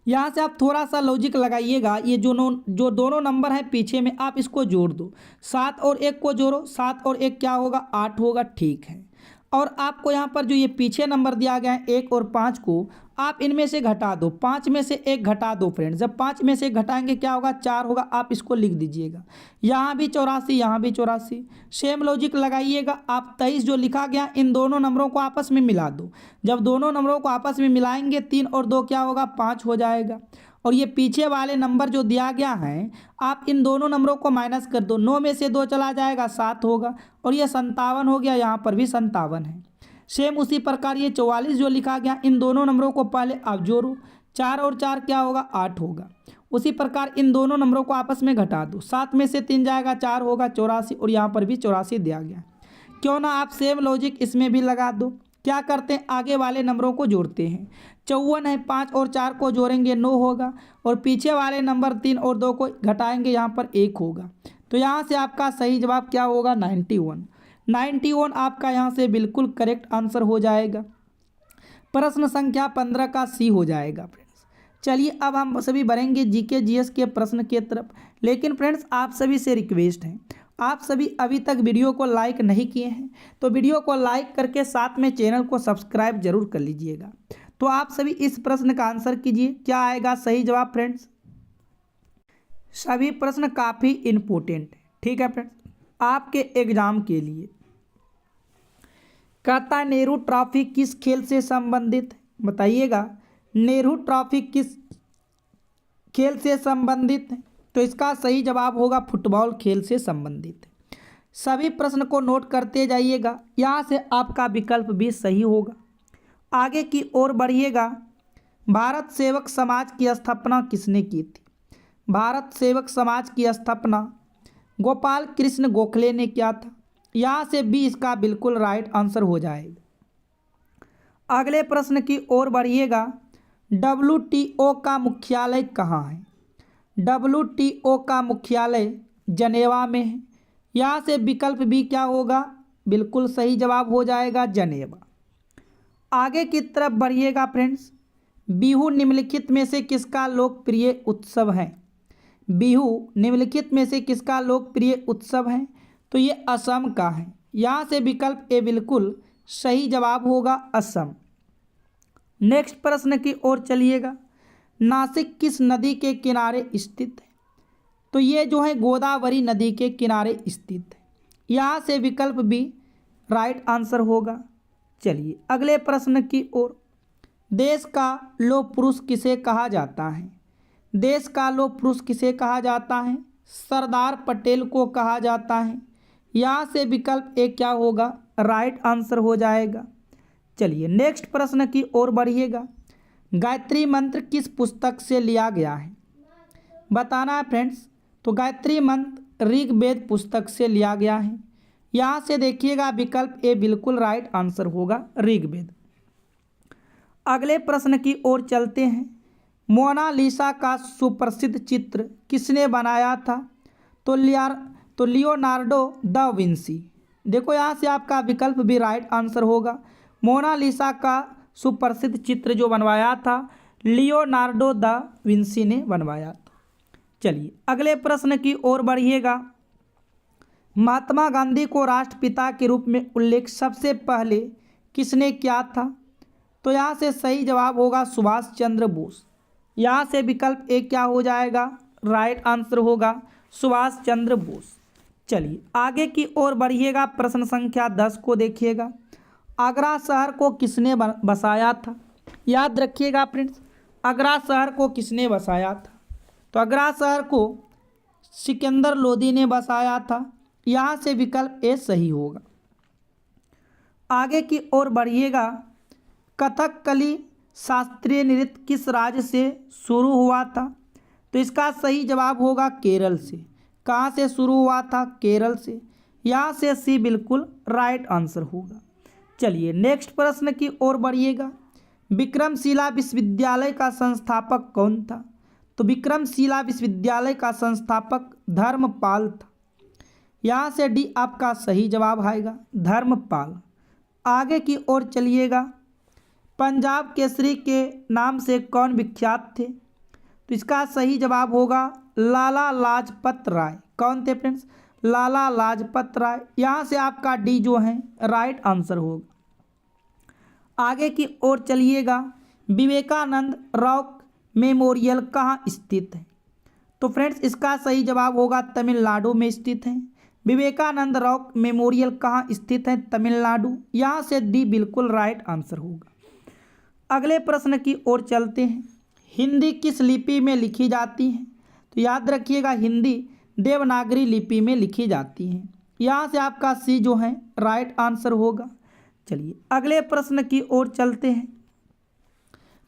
यहाँ से आप थोड़ा सा लॉजिक लगाइएगा, ये जो दोनों नंबर हैं पीछे में आप इसको जोड़ दो। 7 और 1 को जोड़ो, 7 और 1 क्या होगा? 8 होगा। ठीक है, और आपको यहाँ पर जो ये पीछे नंबर दिया गया है 1 और 5 को आप इनमें से घटा दो, 5 में से 1 घटा दो फ्रेंड्स। जब 5 में से 1 घटाएंगे क्या होगा? 4 होगा। आप इसको लिख दीजिएगा। यहाँ भी 84, यहाँ भी 84, सेम लॉजिक लगाइएगा। आप 23 जो लिखा गया इन दोनों नंबरों को आपस में मिला दो। जब दोनों नंबरों को आपस में मिलाएंगे 3 और 2 क्या होगा? 5 हो जाएगा। और ये पीछे वाले नंबर जो दिया गया है आप इन दोनों नंबरों को माइनस कर दो। 9 में से 2 चला जाएगा, 7 होगा, और ये 57 हो गया। यहाँ पर भी 57 है। सेम उसी प्रकार ये 44 जो लिखा गया इन दोनों नंबरों को पहले आप जोड़ो, 4 और 4 क्या होगा? 8 होगा। उसी प्रकार इन दोनों नंबरों को आपस में घटा दो, 7 में से 3 जाएगा, 4 होगा, 84, और यहाँ पर भी 84 दिया गया। क्यों ना आप सेम लॉजिक इसमें भी लगा दो। क्या करते हैं? आगे वाले नंबरों को जोड़ते हैं। 54 है, 5 और 4 को जोड़ेंगे 9 होगा, और पीछे वाले नंबर 3 और 2 को घटाएंगे यहाँ पर 1 होगा। तो यहाँ से आपका सही जवाब क्या होगा? 91। 91 आपका यहाँ से बिल्कुल करेक्ट आंसर हो जाएगा। प्रश्न संख्या 15 का सी हो जाएगा फ्रेंड्स। चलिए अब हम सभी बढ़ेंगे जीके जीएस के प्रश्न के तरफ। लेकिन फ्रेंड्स आप सभी से रिक्वेस्ट है, आप सभी अभी तक वीडियो को लाइक नहीं किए हैं तो वीडियो को लाइक करके साथ में चैनल को सब्सक्राइब जरूर कर लीजिएगा। तो आप सभी इस प्रश्न का आंसर कीजिए, क्या आएगा सही जवाब फ्रेंड्स। सभी प्रश्न काफ़ी इम्पोर्टेंट है, ठीक है फ्रेंड्स, आपके एग्जाम के लिए। कहता है नेहरू ट्रॉफी किस खेल से संबंधित है? बताइएगा, नेहरू ट्रॉफी किस खेल से संबंधित है? तो इसका सही जवाब होगा फुटबॉल खेल से संबंधित है। सभी प्रश्न को नोट करते जाइएगा, यहाँ से आपका विकल्प भी सही होगा। आगे की ओर बढ़िएगा। भारत सेवक समाज की स्थापना किसने की थी? भारत सेवक समाज की स्थापना गोपाल कृष्ण गोखले ने किया था। यहाँ से भी इसका बिल्कुल राइट आंसर हो जाएगा। अगले प्रश्न की ओर बढ़िएगा। WTO का मुख्यालय कहाँ है? WTO का मुख्यालय जनेवा में है। यहाँ से विकल्प भी क्या होगा? बिल्कुल सही जवाब हो जाएगा, जनेवा। आगे की तरफ बढ़िएगा फ्रेंड्स। बिहू निम्नलिखित में से किसका लोकप्रिय उत्सव है? बिहू निम्नलिखित में से किसका लोकप्रिय उत्सव है? तो ये असम का है। यहाँ से विकल्प ए बिल्कुल सही जवाब होगा, असम। नेक्स्ट प्रश्न की ओर चलिएगा। नासिक किस नदी के किनारे स्थित है? तो ये जो है गोदावरी नदी के किनारे स्थित है। यहाँ से विकल्प भी राइट आंसर होगा। चलिए अगले प्रश्न की ओर। देश का लौह पुरुष किसे कहा जाता है? देश का लौह पुरुष किसे कहा जाता है? सरदार पटेल को कहा जाता है। यहाँ से विकल्प ए क्या होगा, राइट आंसर हो जाएगा। चलिए नेक्स्ट प्रश्न की ओर बढ़िएगा। गायत्री मंत्र किस पुस्तक से लिया गया है, बताना है फ्रेंड्स। तो गायत्री मंत्र ऋग्वेद पुस्तक से लिया गया है। यहाँ से देखिएगा विकल्प ए बिल्कुल राइट आंसर होगा, ऋग्वेद। अगले प्रश्न की ओर चलते हैं। मोनालिसा का सुप्रसिद्ध चित्र किसने बनाया था, तो लियोनार्डो दा विंसी। देखो यहाँ से आपका विकल्प भी राइट आंसर होगा। मोनालिसा का सुप्रसिद्ध चित्र जो बनवाया था लियोनार्डो दा विंसी ने बनवाया था। चलिए अगले प्रश्न की ओर बढ़िएगा। महात्मा गांधी को राष्ट्रपिता के रूप में उल्लेख सबसे पहले किसने किया था, तो यहाँ से सही जवाब होगा सुभाष चंद्र बोस। यहाँ से विकल्प ए क्या हो जाएगा, राइट आंसर होगा सुभाष चंद्र बोस। चलिए आगे की ओर बढ़िएगा। प्रश्न संख्या 10 को देखिएगा। आगरा शहर को किसने बसाया था, याद रखिएगा फ्रेंड्स, आगरा शहर को किसने बसाया था, तो आगरा शहर को सिकंदर लोदी ने बसाया था। यहाँ से विकल्प ए सही होगा। आगे की ओर बढ़िएगा। कथकली शास्त्रीय नृत्य किस राज्य से शुरू हुआ था, तो इसका सही जवाब होगा केरल से। कहाँ से शुरू हुआ था, केरल से। यहाँ से सी बिल्कुल राइट आंसर होगा। चलिए नेक्स्ट प्रश्न की ओर बढ़िएगा। विक्रमशिला विश्वविद्यालय का संस्थापक कौन था, तो विक्रमशिला विश्वविद्यालय का संस्थापक धर्मपाल था। यहाँ से डी आपका सही जवाब आएगा, धर्मपाल। आगे की ओर चलिएगा। पंजाब केसरी के नाम से कौन विख्यात थे, तो इसका सही जवाब होगा लाला लाजपत राय। कौन थे फ्रेंड्स, लाला लाजपत राय। यहाँ से आपका डी जो है राइट आंसर होगा। आगे की ओर चलिएगा। विवेकानंद रॉक मेमोरियल कहाँ स्थित है, तो फ्रेंड्स इसका सही जवाब होगा तमिलनाडु में स्थित है। विवेकानंद रॉक मेमोरियल कहाँ स्थित है, तमिलनाडु। यहाँ से डी बिल्कुल राइट आंसर होगा। अगले प्रश्न की ओर चलते हैं। हिंदी किस लिपि में लिखी जाती है, तो याद रखिएगा हिंदी देवनागरी लिपि में लिखी जाती है। यहाँ से आपका सी जो है राइट आंसर होगा। चलिए अगले प्रश्न की ओर चलते हैं।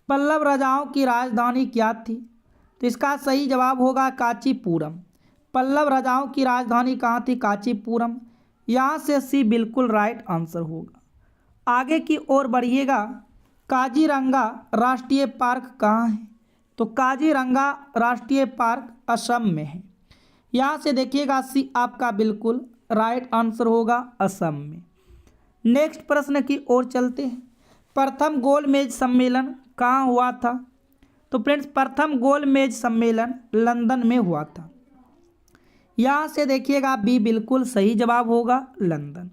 पल्लव राजाओं की राजधानी क्या थी, तो इसका सही जवाब होगा कांचीपुरम। पल्लव राजाओं की राजधानी कहाँ थी, कांचीपुरम। यहाँ से सी बिल्कुल राइट आंसर होगा। आगे की ओर बढ़िएगा। काजीरंगा राष्ट्रीय पार्क कहाँ है, तो काजीरंगा राष्ट्रीय पार्क असम में है। यहाँ से देखिएगा सी आपका बिल्कुल राइट आंसर होगा, असम में। नेक्स्ट प्रश्न की ओर चलते हैं। प्रथम गोलमेज सम्मेलन कहाँ हुआ था, तो फ्रेंड्स प्रथम गोलमेज सम्मेलन लंदन में हुआ था। यहाँ से देखिएगा बी बिल्कुल सही जवाब होगा, लंदन।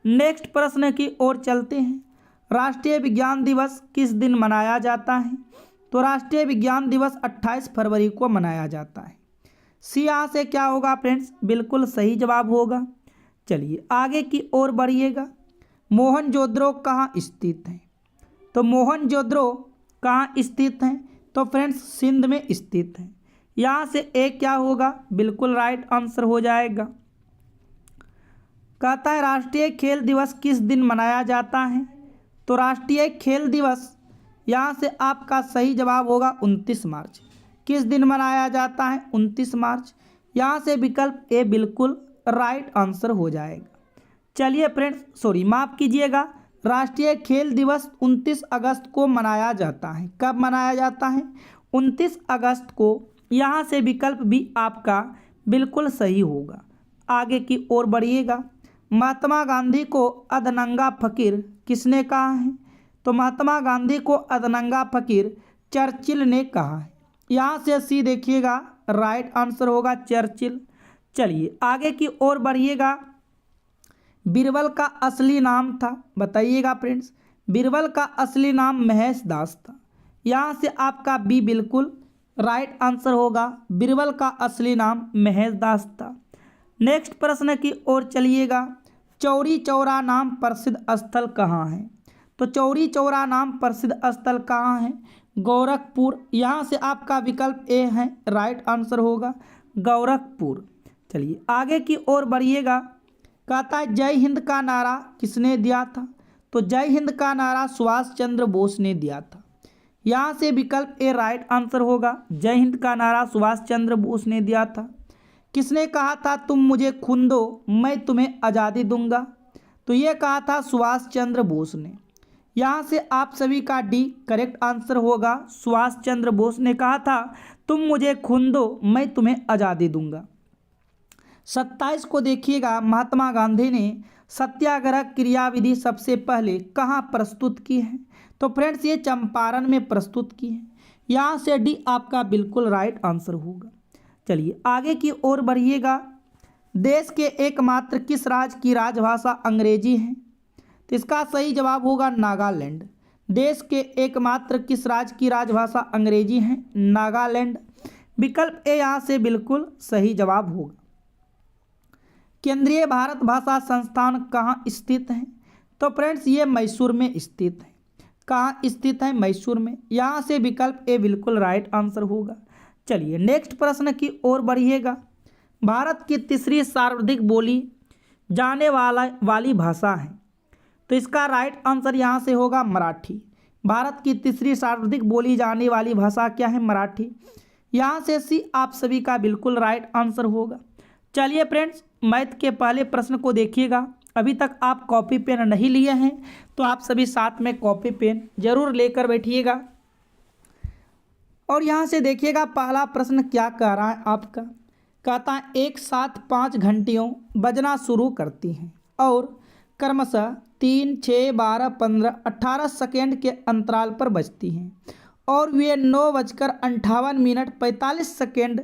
नेक्स्ट प्रश्न की ओर चलते हैं। राष्ट्रीय विज्ञान दिवस किस दिन मनाया जाता है, तो राष्ट्रीय विज्ञान दिवस 28 फरवरी को मनाया जाता है। सी यहाँ से क्या होगा फ्रेंड्स, बिल्कुल सही जवाब होगा। चलिए आगे की ओर बढ़िएगा। मोहनजोदड़ो कहाँ स्थित है, तो मोहनजोदड़ो कहाँ स्थित है, तो फ्रेंड्स सिंध में स्थित है। यहाँ से ए क्या होगा, बिल्कुल राइट आंसर हो जाएगा। कहता है राष्ट्रीय खेल दिवस किस दिन मनाया जाता है, तो राष्ट्रीय खेल दिवस यहाँ से आपका सही जवाब होगा 29 मार्च। किस दिन मनाया जाता है, 29 मार्च। यहाँ से विकल्प ए बिल्कुल राइट आंसर हो जाएगा। चलिए फ्रेंड्स माफ़ कीजिएगा, राष्ट्रीय खेल दिवस 29 अगस्त को मनाया जाता है। कब मनाया जाता है, 29 अगस्त को। यहाँ से विकल्प भी आपका बिल्कुल सही होगा। आगे की ओर बढ़िएगा। महात्मा गांधी को अधनंगा फकीर किसने कहा है, तो महात्मा गांधी को अधनंगा फकीर चर्चिल ने कहा है। यहाँ से सी देखिएगा राइट आंसर होगा, चर्चिल। चलिए आगे की ओर बढ़िएगा। बीरबल का असली नाम था, बताइएगा फ्रेंड्स। बीरबल का असली नाम महेश दास था। यहाँ से आपका बी बिल्कुल राइट आंसर होगा, बीरबल का असली नाम महेश दास था। नेक्स्ट प्रश्न की ओर चलिएगा। चौरी चौरा नाम प्रसिद्ध स्थल कहाँ है, तो चौरी चौरा नाम प्रसिद्ध स्थल कहाँ है, गोरखपुर। यहाँ से आपका विकल्प ए है, राइट आंसर होगा गोरखपुर। चलिए आगे की ओर बढ़िएगा। कहता है जय हिंद का नारा किसने दिया था? तो जय हिंद का नारा सुभाष चंद्र बोस ने दिया था। यहाँ से विकल्प ए राइट आंसर होगा। जय हिंद का नारा सुभाष चंद्र बोस ने दिया था। किसने कहा था तुम मुझे खून दो मैं तुम्हें आज़ादी दूंगा? तो ये कहा था सुभाष चंद्र बोस ने। यहाँ से आप सभी का डी करेक्ट आंसर होगा। सुभाष चंद्र बोस ने कहा था तुम मुझे खून दो मैं तुम्हें आज़ादी दूंगा। 27 को देखिएगा, महात्मा गांधी ने सत्याग्रह क्रियाविधि सबसे पहले कहाँ प्रस्तुत की है? तो फ्रेंड्स ये चंपारण में प्रस्तुत की है। यहाँ से डी आपका बिल्कुल राइट आंसर होगा। चलिए आगे की ओर बढ़िएगा। देश के एकमात्र किस राज्य की राजभाषा अंग्रेजी है? तो इसका सही जवाब होगा नागालैंड। देश के एकमात्र किस राज्य की राजभाषा अंग्रेजी है? नागालैंड। विकल्प ए यहाँ से बिल्कुल सही जवाब होगा। केंद्रीय भारत भाषा संस्थान कहाँ स्थित है? तो फ्रेंड्स ये मैसूर में स्थित है। कहाँ स्थित है? मैसूर में। यहाँ से विकल्प ए बिल्कुल राइट आंसर होगा। चलिए नेक्स्ट प्रश्न की ओर बढ़िएगा। भारत की तीसरी सर्वाधिक बोली जाने वाली भाषा है? तो इसका राइट आंसर यहाँ से होगा मराठी। भारत की तीसरी सर्वाधिक बोली जाने वाली भाषा क्या है? मराठी। यहाँ से सी आप सभी का बिल्कुल राइट आंसर होगा। चलिए फ्रेंड्स मैथ के पहले प्रश्न को देखिएगा। अभी तक आप कॉपी पेन नहीं लिए हैं तो आप सभी साथ में कॉपी पेन जरूर लेकर बैठिएगा। और यहाँ से देखिएगा पहला प्रश्न क्या कह रहा है आपका। कहता है एक साथ 5 घंटियों बजना शुरू करती हैं और क्रमशः 3, 6, 12, 15, 18 सेकेंड के अंतराल पर बजती हैं और वे 9:58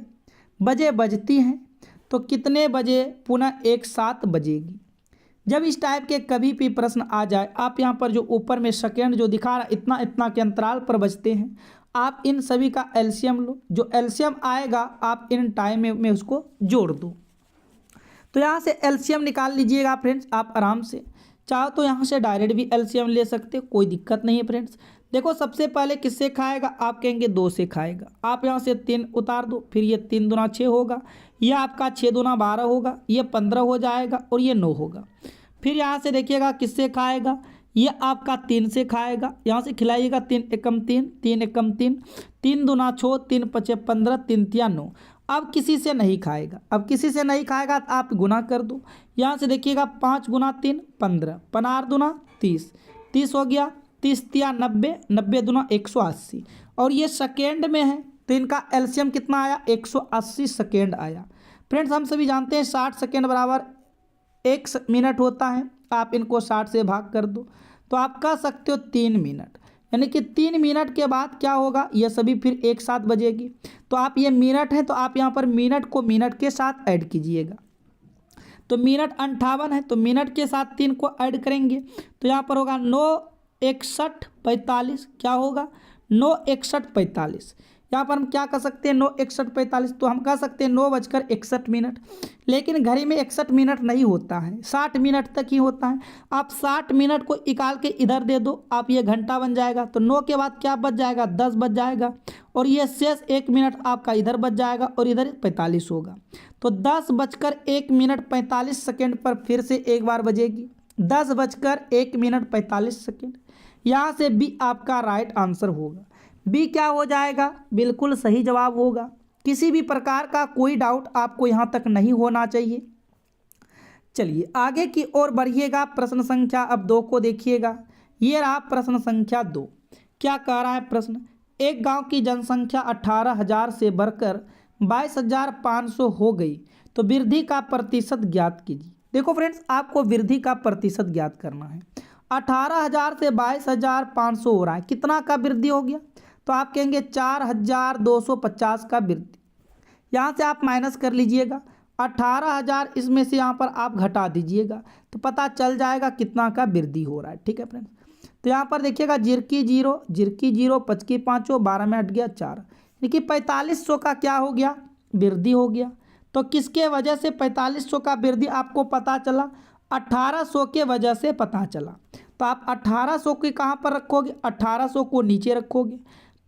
बजे बजती हैं तो कितने बजे पुनः एक साथ बजेगी? जब इस टाइप के कभी भी प्रश्न आ जाए, आप यहाँ पर जो ऊपर में सेकेंड जो दिखा रहा है इतना इतना के अंतराल पर बजते हैं, आप इन सभी का एलसीएम लो। जो एलसीएम आएगा आप इन टाइम में उसको जोड़ दो। तो यहाँ से एलसीएम निकाल लीजिएगा फ्रेंड्स आप आराम से। चाहो तो यहाँ से डायरेक्ट भी एलसीएम ले सकते हो, कोई दिक्कत नहीं है फ्रेंड्स। देखो सबसे पहले किससे खाएगा? आप कहेंगे 2 से खाएगा। आप यहाँ से 3 उतार दो, फिर ये 3 दूना 6 होगा, यह आपका 6 दूना 12 होगा, ये 15 हो जाएगा और ये 9 होगा। फिर यहाँ से देखिएगा किससे खाएगा? ये आपका 3 से खाएगा। यहाँ से खिलाइएगा 3 एकम 3, 3 एकम 3, 3 दूना 6, 3 पचे 15, 3 तिया 9। अब किसी से नहीं खाएगा। अब किसी से नहीं खाएगा तो आप गुना कर दो। यहाँ से देखिएगा 5 गुना 3 15, 15 दूना 30, 30 हो गया, 30 तिया 90, 90 दूना 180 और ये सेकेंड में है तो इनका एलसीएम कितना आया? 180 सेकेंड आया। फ्रेंड्स हम सभी जानते हैं 60 सेकेंड बराबर 1 मिनट होता है। आप इनको 60 से भाग कर दो तो आप कह सकते हो 3 मिनट, यानी कि 3 मिनट के बाद क्या होगा? ये सभी फिर एक साथ बजेगी। तो आप ये मिनट है तो आप यहाँ पर मिनट को मिनट के साथ ऐड कीजिएगा। तो मिनट 58 है तो मिनट के साथ 3 को ऐड करेंगे तो यहाँ पर होगा 9 61 45। क्या होगा? 9 61 45। यहाँ पर हम क्या कर सकते हैं? 9 61 45 तो हम कह सकते हैं 9:61। लेकिन घड़ी में 61 मिनट नहीं होता है, 60 मिनट तक ही होता है। आप 60 मिनट को निकाल के इधर दे दो, आप ये घंटा बन जाएगा। तो 9 के बाद क्या बच जाएगा? 10 बच जाएगा और ये शेष 1 मिनट आपका इधर बच जाएगा और इधर 45 होगा। तो 10:01:45 पर फिर से एक बार बजेगी। 10:01:45। यहाँ से बी आपका राइट आंसर होगा। बी क्या हो जाएगा? बिल्कुल सही जवाब होगा। किसी भी प्रकार का कोई डाउट आपको यहाँ तक नहीं होना चाहिए। चलिए आगे की ओर बढ़िएगा। प्रश्न संख्या अब 2 को देखिएगा। ये रहा प्रश्न संख्या 2। क्या कह रहा है प्रश्न? एक गांव की जनसंख्या 18,000 से बढ़कर 22,500 हो गई तो वृद्धि का प्रतिशत ज्ञात कीजिए। देखो फ्रेंड्स आपको वृद्धि का प्रतिशत ज्ञात करना है। 18,000 से 22,500 हो रहा है, कितना का वृद्धि हो गया? तो आप कहेंगे 4,250 का वृद्धि। यहाँ से आप माइनस कर लीजिएगा 18,000, इसमें से यहाँ पर आप घटा दीजिएगा तो पता चल जाएगा कितना का वृद्धि हो रहा है। ठीक है फ्रेंड्स, तो यहाँ पर देखिएगा जिरकी जीरो 5 की 5, 12 में हट गया 4, देखिए 4500 का क्या हो गया? वृद्धि हो गया। तो किसके वजह से 4500 का वृद्धि आपको पता चला? 1800 के वजह से पता चला। तो आप 1800 के कहाँ पर रखोगे? 1800 को नीचे रखोगे।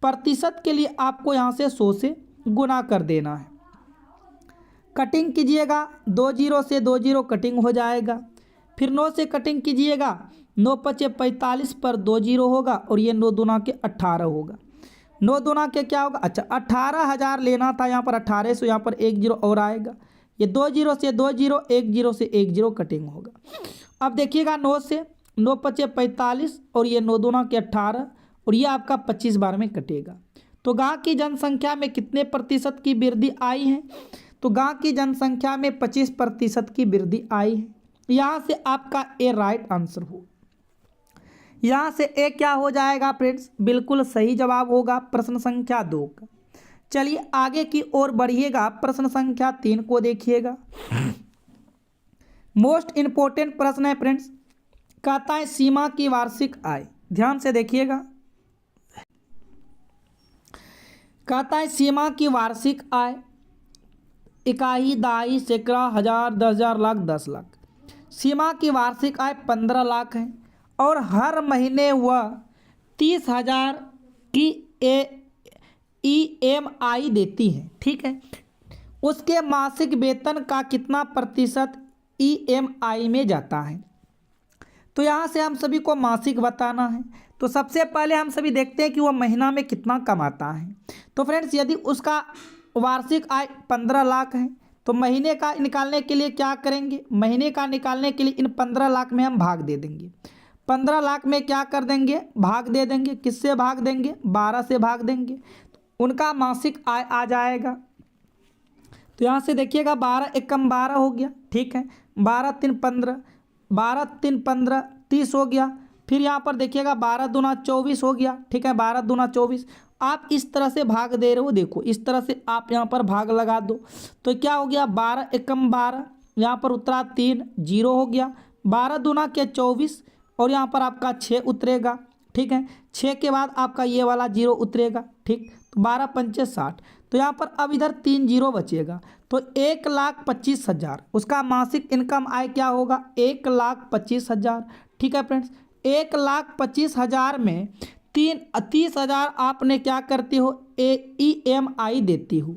प्रतिशत के लिए आपको यहाँ से 100 से गुना कर देना है। कटिंग कीजिएगा 2 जीरो से 2 जीरो कटिंग हो जाएगा। फिर 9 से कटिंग कीजिएगा 9 पचे 45 पर 2 जीरो होगा और ये 9 दूना के 18 होगा। 9 दूना के क्या होगा, अच्छा 18,000 लेना था, यहाँ पर 1800, यहाँ पर 1 जीरो और आएगा। ये 2 जीरो से 2 जीरो, 1 जीरो से 1 जीरो कटिंग होगा। अब देखिएगा 9 से 9 पचे 45 और ये 9 दूना के 18 और ये आपका 25 बार में कटेगा। तो गांव की जनसंख्या में कितने प्रतिशत की वृद्धि आई है, तो गांव की जनसंख्या में 25% की वृद्धि आई है। यहाँ से आपका ए राइट आंसर हो, यहाँ से ए क्या हो जाएगा फ्रेंड्स, बिल्कुल सही जवाब होगा प्रश्न संख्या 2 का। चलिए आगे की ओर बढ़िएगा, प्रश्न संख्या 3 को देखिएगा। मोस्ट इंपोर्टेंट प्रश्न है फ्रेंड्स, कहता है सीमा की वार्षिक आय। ध्यान से देखिएगा, कहता है सीमा की वार्षिक आय इकाई, दहाई, सैकड़ा, हजार, 10,000, लाख, 10 लाख। सीमा की वार्षिक आय 15 लाख है और हर महीने वह 30,000 की EMI देती है, ठीक है। उसके मासिक वेतन का कितना प्रतिशत EMI में जाता है, तो यहाँ से हम सभी को मासिक बताना है। तो सबसे पहले हम सभी देखते हैं कि वह महीना में कितना कमाता है। तो फ्रेंड्स यदि उसका वार्षिक आय 15 लाख है तो महीने का निकालने के लिए क्या करेंगे, महीने का निकालने के लिए इन 15 लाख में हम भाग दे देंगे। 15 लाख में क्या कर देंगे, भाग दे देंगे। किससे भाग देंगे, 12 से भाग देंगे। उनका मासिक आय आ जाएगा। तो यहाँ से देखिएगा 12 एकम 12 हो गया, ठीक है। 12 3 15, 12 3 15, 30 हो गया। फिर यहाँ पर देखिएगा 12 दूना 24 हो गया, ठीक है। 12 दूना 24, आप इस तरह से भाग दे रहे हो, देखो इस तरह से आप यहाँ पर भाग लगा दो। तो क्या हो गया, 12 एकम 12, यहाँ पर उतरा 3, 0 हो गया। 12 दूना के 24 और यहाँ पर आपका 6 उतरेगा, ठीक है। 6 के बाद आपका ये वाला 0 उतरेगा, ठीक। तो 12 पंचे 60, तो यहाँ पर अब इधर 3 जीरो बचेगा। तो 1,25,000 उसका मासिक इनकम आय क्या होगा, 1,25,000, ठीक है फ्रेंड्स। 1,25,000 में 30,000 आपने क्या करते हो, EMI देते हो।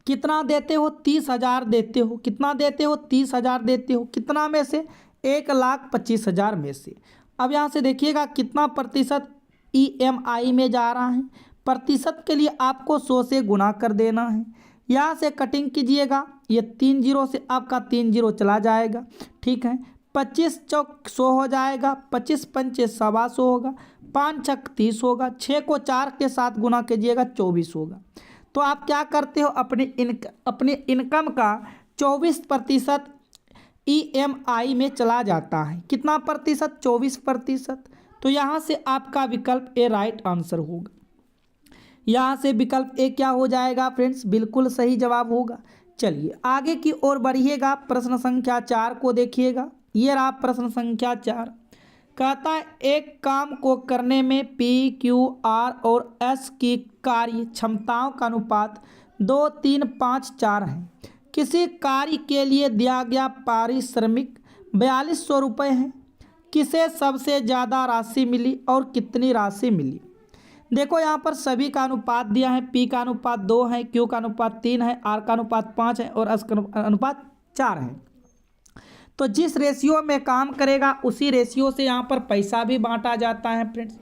कितना देते हो, 30,000 देते हो। कितना देते हो, 30,000 देते हो। कितना में से, 1,25,000 में से। अब यहाँ से देखिएगा कितना प्रतिशत EMI में जा रहा है। प्रतिशत के लिए आपको 100 से गुना कर देना है। यहाँ से कटिंग कीजिएगा, ये 3 जीरो से आपका 3 जीरो चला जाएगा, ठीक है। 25 चौक 100 हो जाएगा, 25 पंचे 125 होगा, 5 छक 30 होगा, 6 को 4 के साथ गुना कीजिएगा 24 होगा। तो आप क्या करते हो, अपनी इनकम का 24% EMI में चला जाता है। कितना प्रतिशत, 24%। तो यहाँ से आपका विकल्प ए राइट आंसर होगा। यहाँ से विकल्प ए क्या हो जाएगा फ्रेंड्स, बिल्कुल सही जवाब होगा। चलिए आगे की ओर बढ़िएगा, प्रश्न संख्या 4 को देखिएगा। ये रहा प्रश्न संख्या 4। कहता है एक काम को करने में P, Q, R और S की कार्य क्षमताओं का अनुपात 2, 3, 5, 4 है। किसी कार्य के लिए दिया गया पारिश्रमिक 4,200 रुपये है। किसे सबसे ज़्यादा राशि मिली और कितनी राशि मिली। देखो यहाँ पर सभी का अनुपात दिया है। P का अनुपात 2 है, Q का अनुपात 3 है, R का अनुपात 5 है और S का अनुपात 4 है। तो जिस रेशियो में काम करेगा उसी रेशियो से यहाँ पर पैसा भी बांटा जाता है फ्रेंड्स।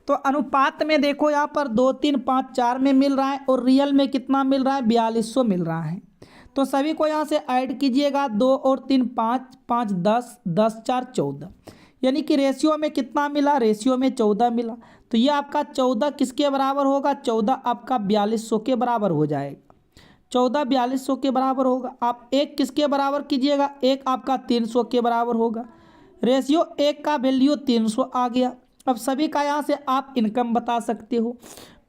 तो अनुपात में देखो यहाँ पर 2, 3, 5, 4 में मिल रहा है और रियल में कितना मिल रहा है, 4,200 मिल रहा है। तो सभी को यहाँ से ऐड कीजिएगा, 2 और 3 5, 5 10, 10 4 14, यानी कि रेशियो में कितना मिला, रेशियो में 14 मिला। तो ये आपका 14 किसके बराबर होगा, 14 आपका 4,200 के बराबर हो जाएगा। 14 4,200 के बराबर होगा। आप 1 किसके बराबर कीजिएगा, 1 आपका 300 के बराबर होगा। रेशियो 1 का वैल्यू 300 आ गया। अब सभी का यहाँ से आप इनकम बता सकते हो।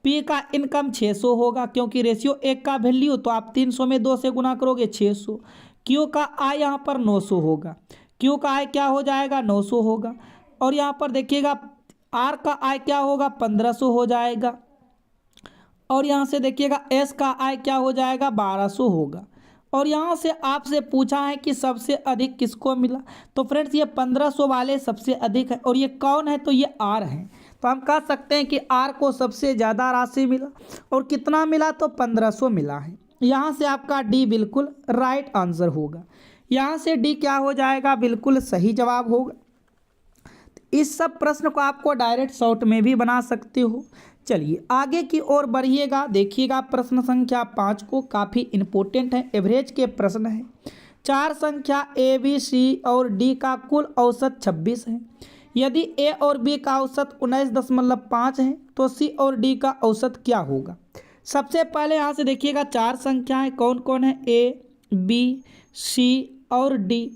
P का इनकम 600 होगा क्योंकि रेशियो 1 का वैल्यू, तो आप 300 में 2 से गुना करोगे 600। Q का आय यहाँ पर 900 होगा। Q का आय क्या हो जाएगा, 900 होगा। और यहाँ पर देखिएगा R का आय क्या होगा, 1500 हो जाएगा। और यहाँ से देखिएगा S का आय क्या हो जाएगा, 1200 होगा। और यहाँ से आपसे पूछा है कि सबसे अधिक किसको मिला। तो फ्रेंड्स ये 1500 वाले सबसे अधिक है और ये कौन है, तो ये R है। तो हम कह सकते हैं कि R को सबसे ज़्यादा राशि मिला और कितना मिला, तो 1500 मिला है। यहाँ से आपका डी बिल्कुल राइट आंसर होगा। यहाँ से डी क्या हो जाएगा, बिल्कुल सही जवाब होगा। इस सब प्रश्न को आपको डायरेक्ट शॉर्ट में भी बना सकते हो। चलिए आगे की ओर बढ़िएगा, देखिएगा प्रश्न संख्या 5 को, काफ़ी इंपॉर्टेंट है, एवरेज के प्रश्न है। 4 संख्या ए बी सी और डी का कुल औसत 26 है। यदि ए और बी का औसत 19.5 है तो सी और डी का औसत क्या होगा। सबसे पहले यहाँ से देखिएगा 4 संख्याएं कौन कौन है, ए बी सी और डी,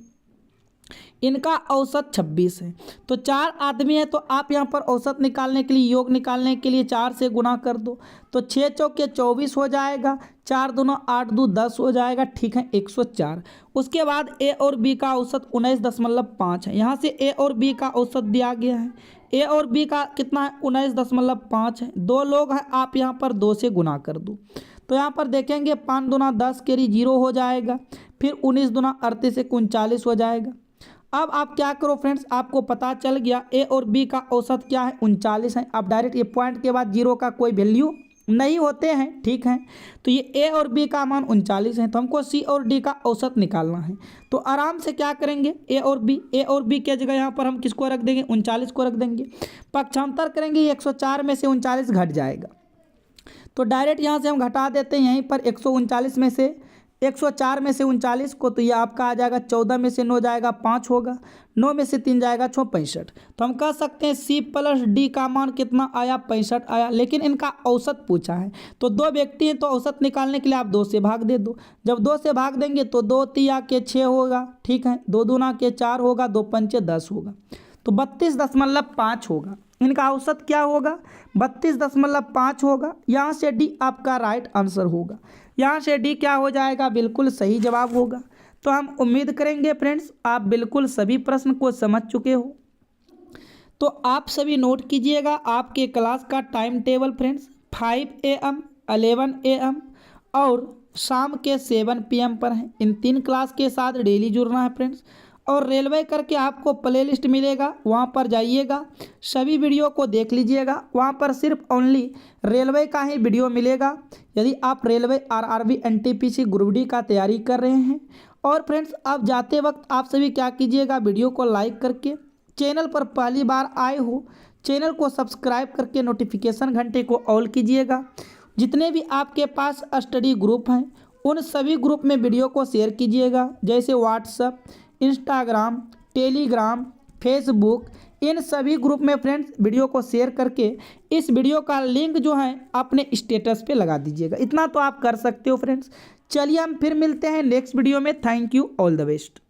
इनका औसत 26 है। तो 4 आदमी है तो आप यहाँ पर औसत निकालने के लिए, योग निकालने के लिए 4 से गुना कर दो, तो 6 चौके 24 हो जाएगा, 4 दूना 8 दू 10 हो जाएगा, ठीक है 104। उसके बाद ए और बी का औसत 19.5 है। यहाँ से ए और बी का औसत दिया गया है, ए और बी का कितना है 19.5 है। 2 लोग हैं, आप यहाँ पर 2 से गुना कर दो, तो यहाँ पर देखेंगे 5 दूना 10 कैरी 0 हो जाएगा, फिर 19 दूना 38 से 39 हो जाएगा। अब आप क्या करो फ्रेंड्स, आपको पता चल गया ए और बी का औसत क्या है 39 है। अब डायरेक्ट ये पॉइंट के बाद 0 का कोई वैल्यू नहीं होते हैं, ठीक है। तो ये ए और बी का मान 39 है, तो हमको सी और डी का औसत निकालना है। तो आराम से क्या करेंगे, ए और बी के जगह यहाँ पर हम किसको रख देंगे, 39 को रख देंगे। पक्षांतर करेंगे, 104 में से 39 घट जाएगा, तो डायरेक्ट यहाँ से हम घटा देते हैं यहीं पर 139 में से 104 में से 39 को, तो ये आपका आ जाएगा 14 में से 9 जाएगा 5 होगा, 9 में से 3 जाएगा 6 65। तो हम कह सकते हैं सी प्लस डी का मान कितना आया, 65 आया। लेकिन इनका औसत पूछा है, तो 2 व्यक्ति हैं तो औसत निकालने के लिए आप 2 से भाग दे दो। जब 2 से भाग देंगे तो 2 तिया के 6 होगा, ठीक है, 2 दूना के 4 होगा, 2 पंचे 10 होगा, तो 32.5 होगा। इनका औसत क्या होगा, 32.5 होगा। यहाँ से डी आपका राइट आंसर होगा। यहाँ से डी क्या हो जाएगा, बिल्कुल सही जवाब होगा। तो हम उम्मीद करेंगे फ्रेंड्स आप बिल्कुल सभी प्रश्न को समझ चुके हो। तो आप सभी नोट कीजिएगा आपके क्लास का time table friends, 5 AM 11 AM और शाम के 7 PM पर है। इन 3 क्लास के साथ डेली जुड़ना है फ्रेंड्स। और रेलवे करके आपको प्लेलिस्ट मिलेगा, वहाँ पर जाइएगा, सभी वीडियो को देख लीजिएगा। वहाँ पर सिर्फ ओनली रेलवे का ही वीडियो मिलेगा। यदि आप railway RRB NTPC group D का तैयारी कर रहे हैं। और फ्रेंड्स आप जाते वक्त आप सभी क्या कीजिएगा, वीडियो को लाइक करके, चैनल पर पहली बार आए हो चैनल को सब्सक्राइब करके नोटिफिकेशन घंटे को ऑल कीजिएगा। जितने भी आपके पास स्टडी ग्रुप हैं उन सभी ग्रुप में वीडियो को शेयर कीजिएगा, जैसे व्हाट्सएप, इंस्टाग्राम, टेलीग्राम, फेसबुक, इन सभी ग्रुप में फ्रेंड्स वीडियो को शेयर करके इस वीडियो का लिंक जो है अपने स्टेटस पे लगा दीजिएगा। इतना तो आप कर सकते हो फ्रेंड्स। चलिए हम फिर मिलते हैं नेक्स्ट वीडियो में। Thank you, all the best.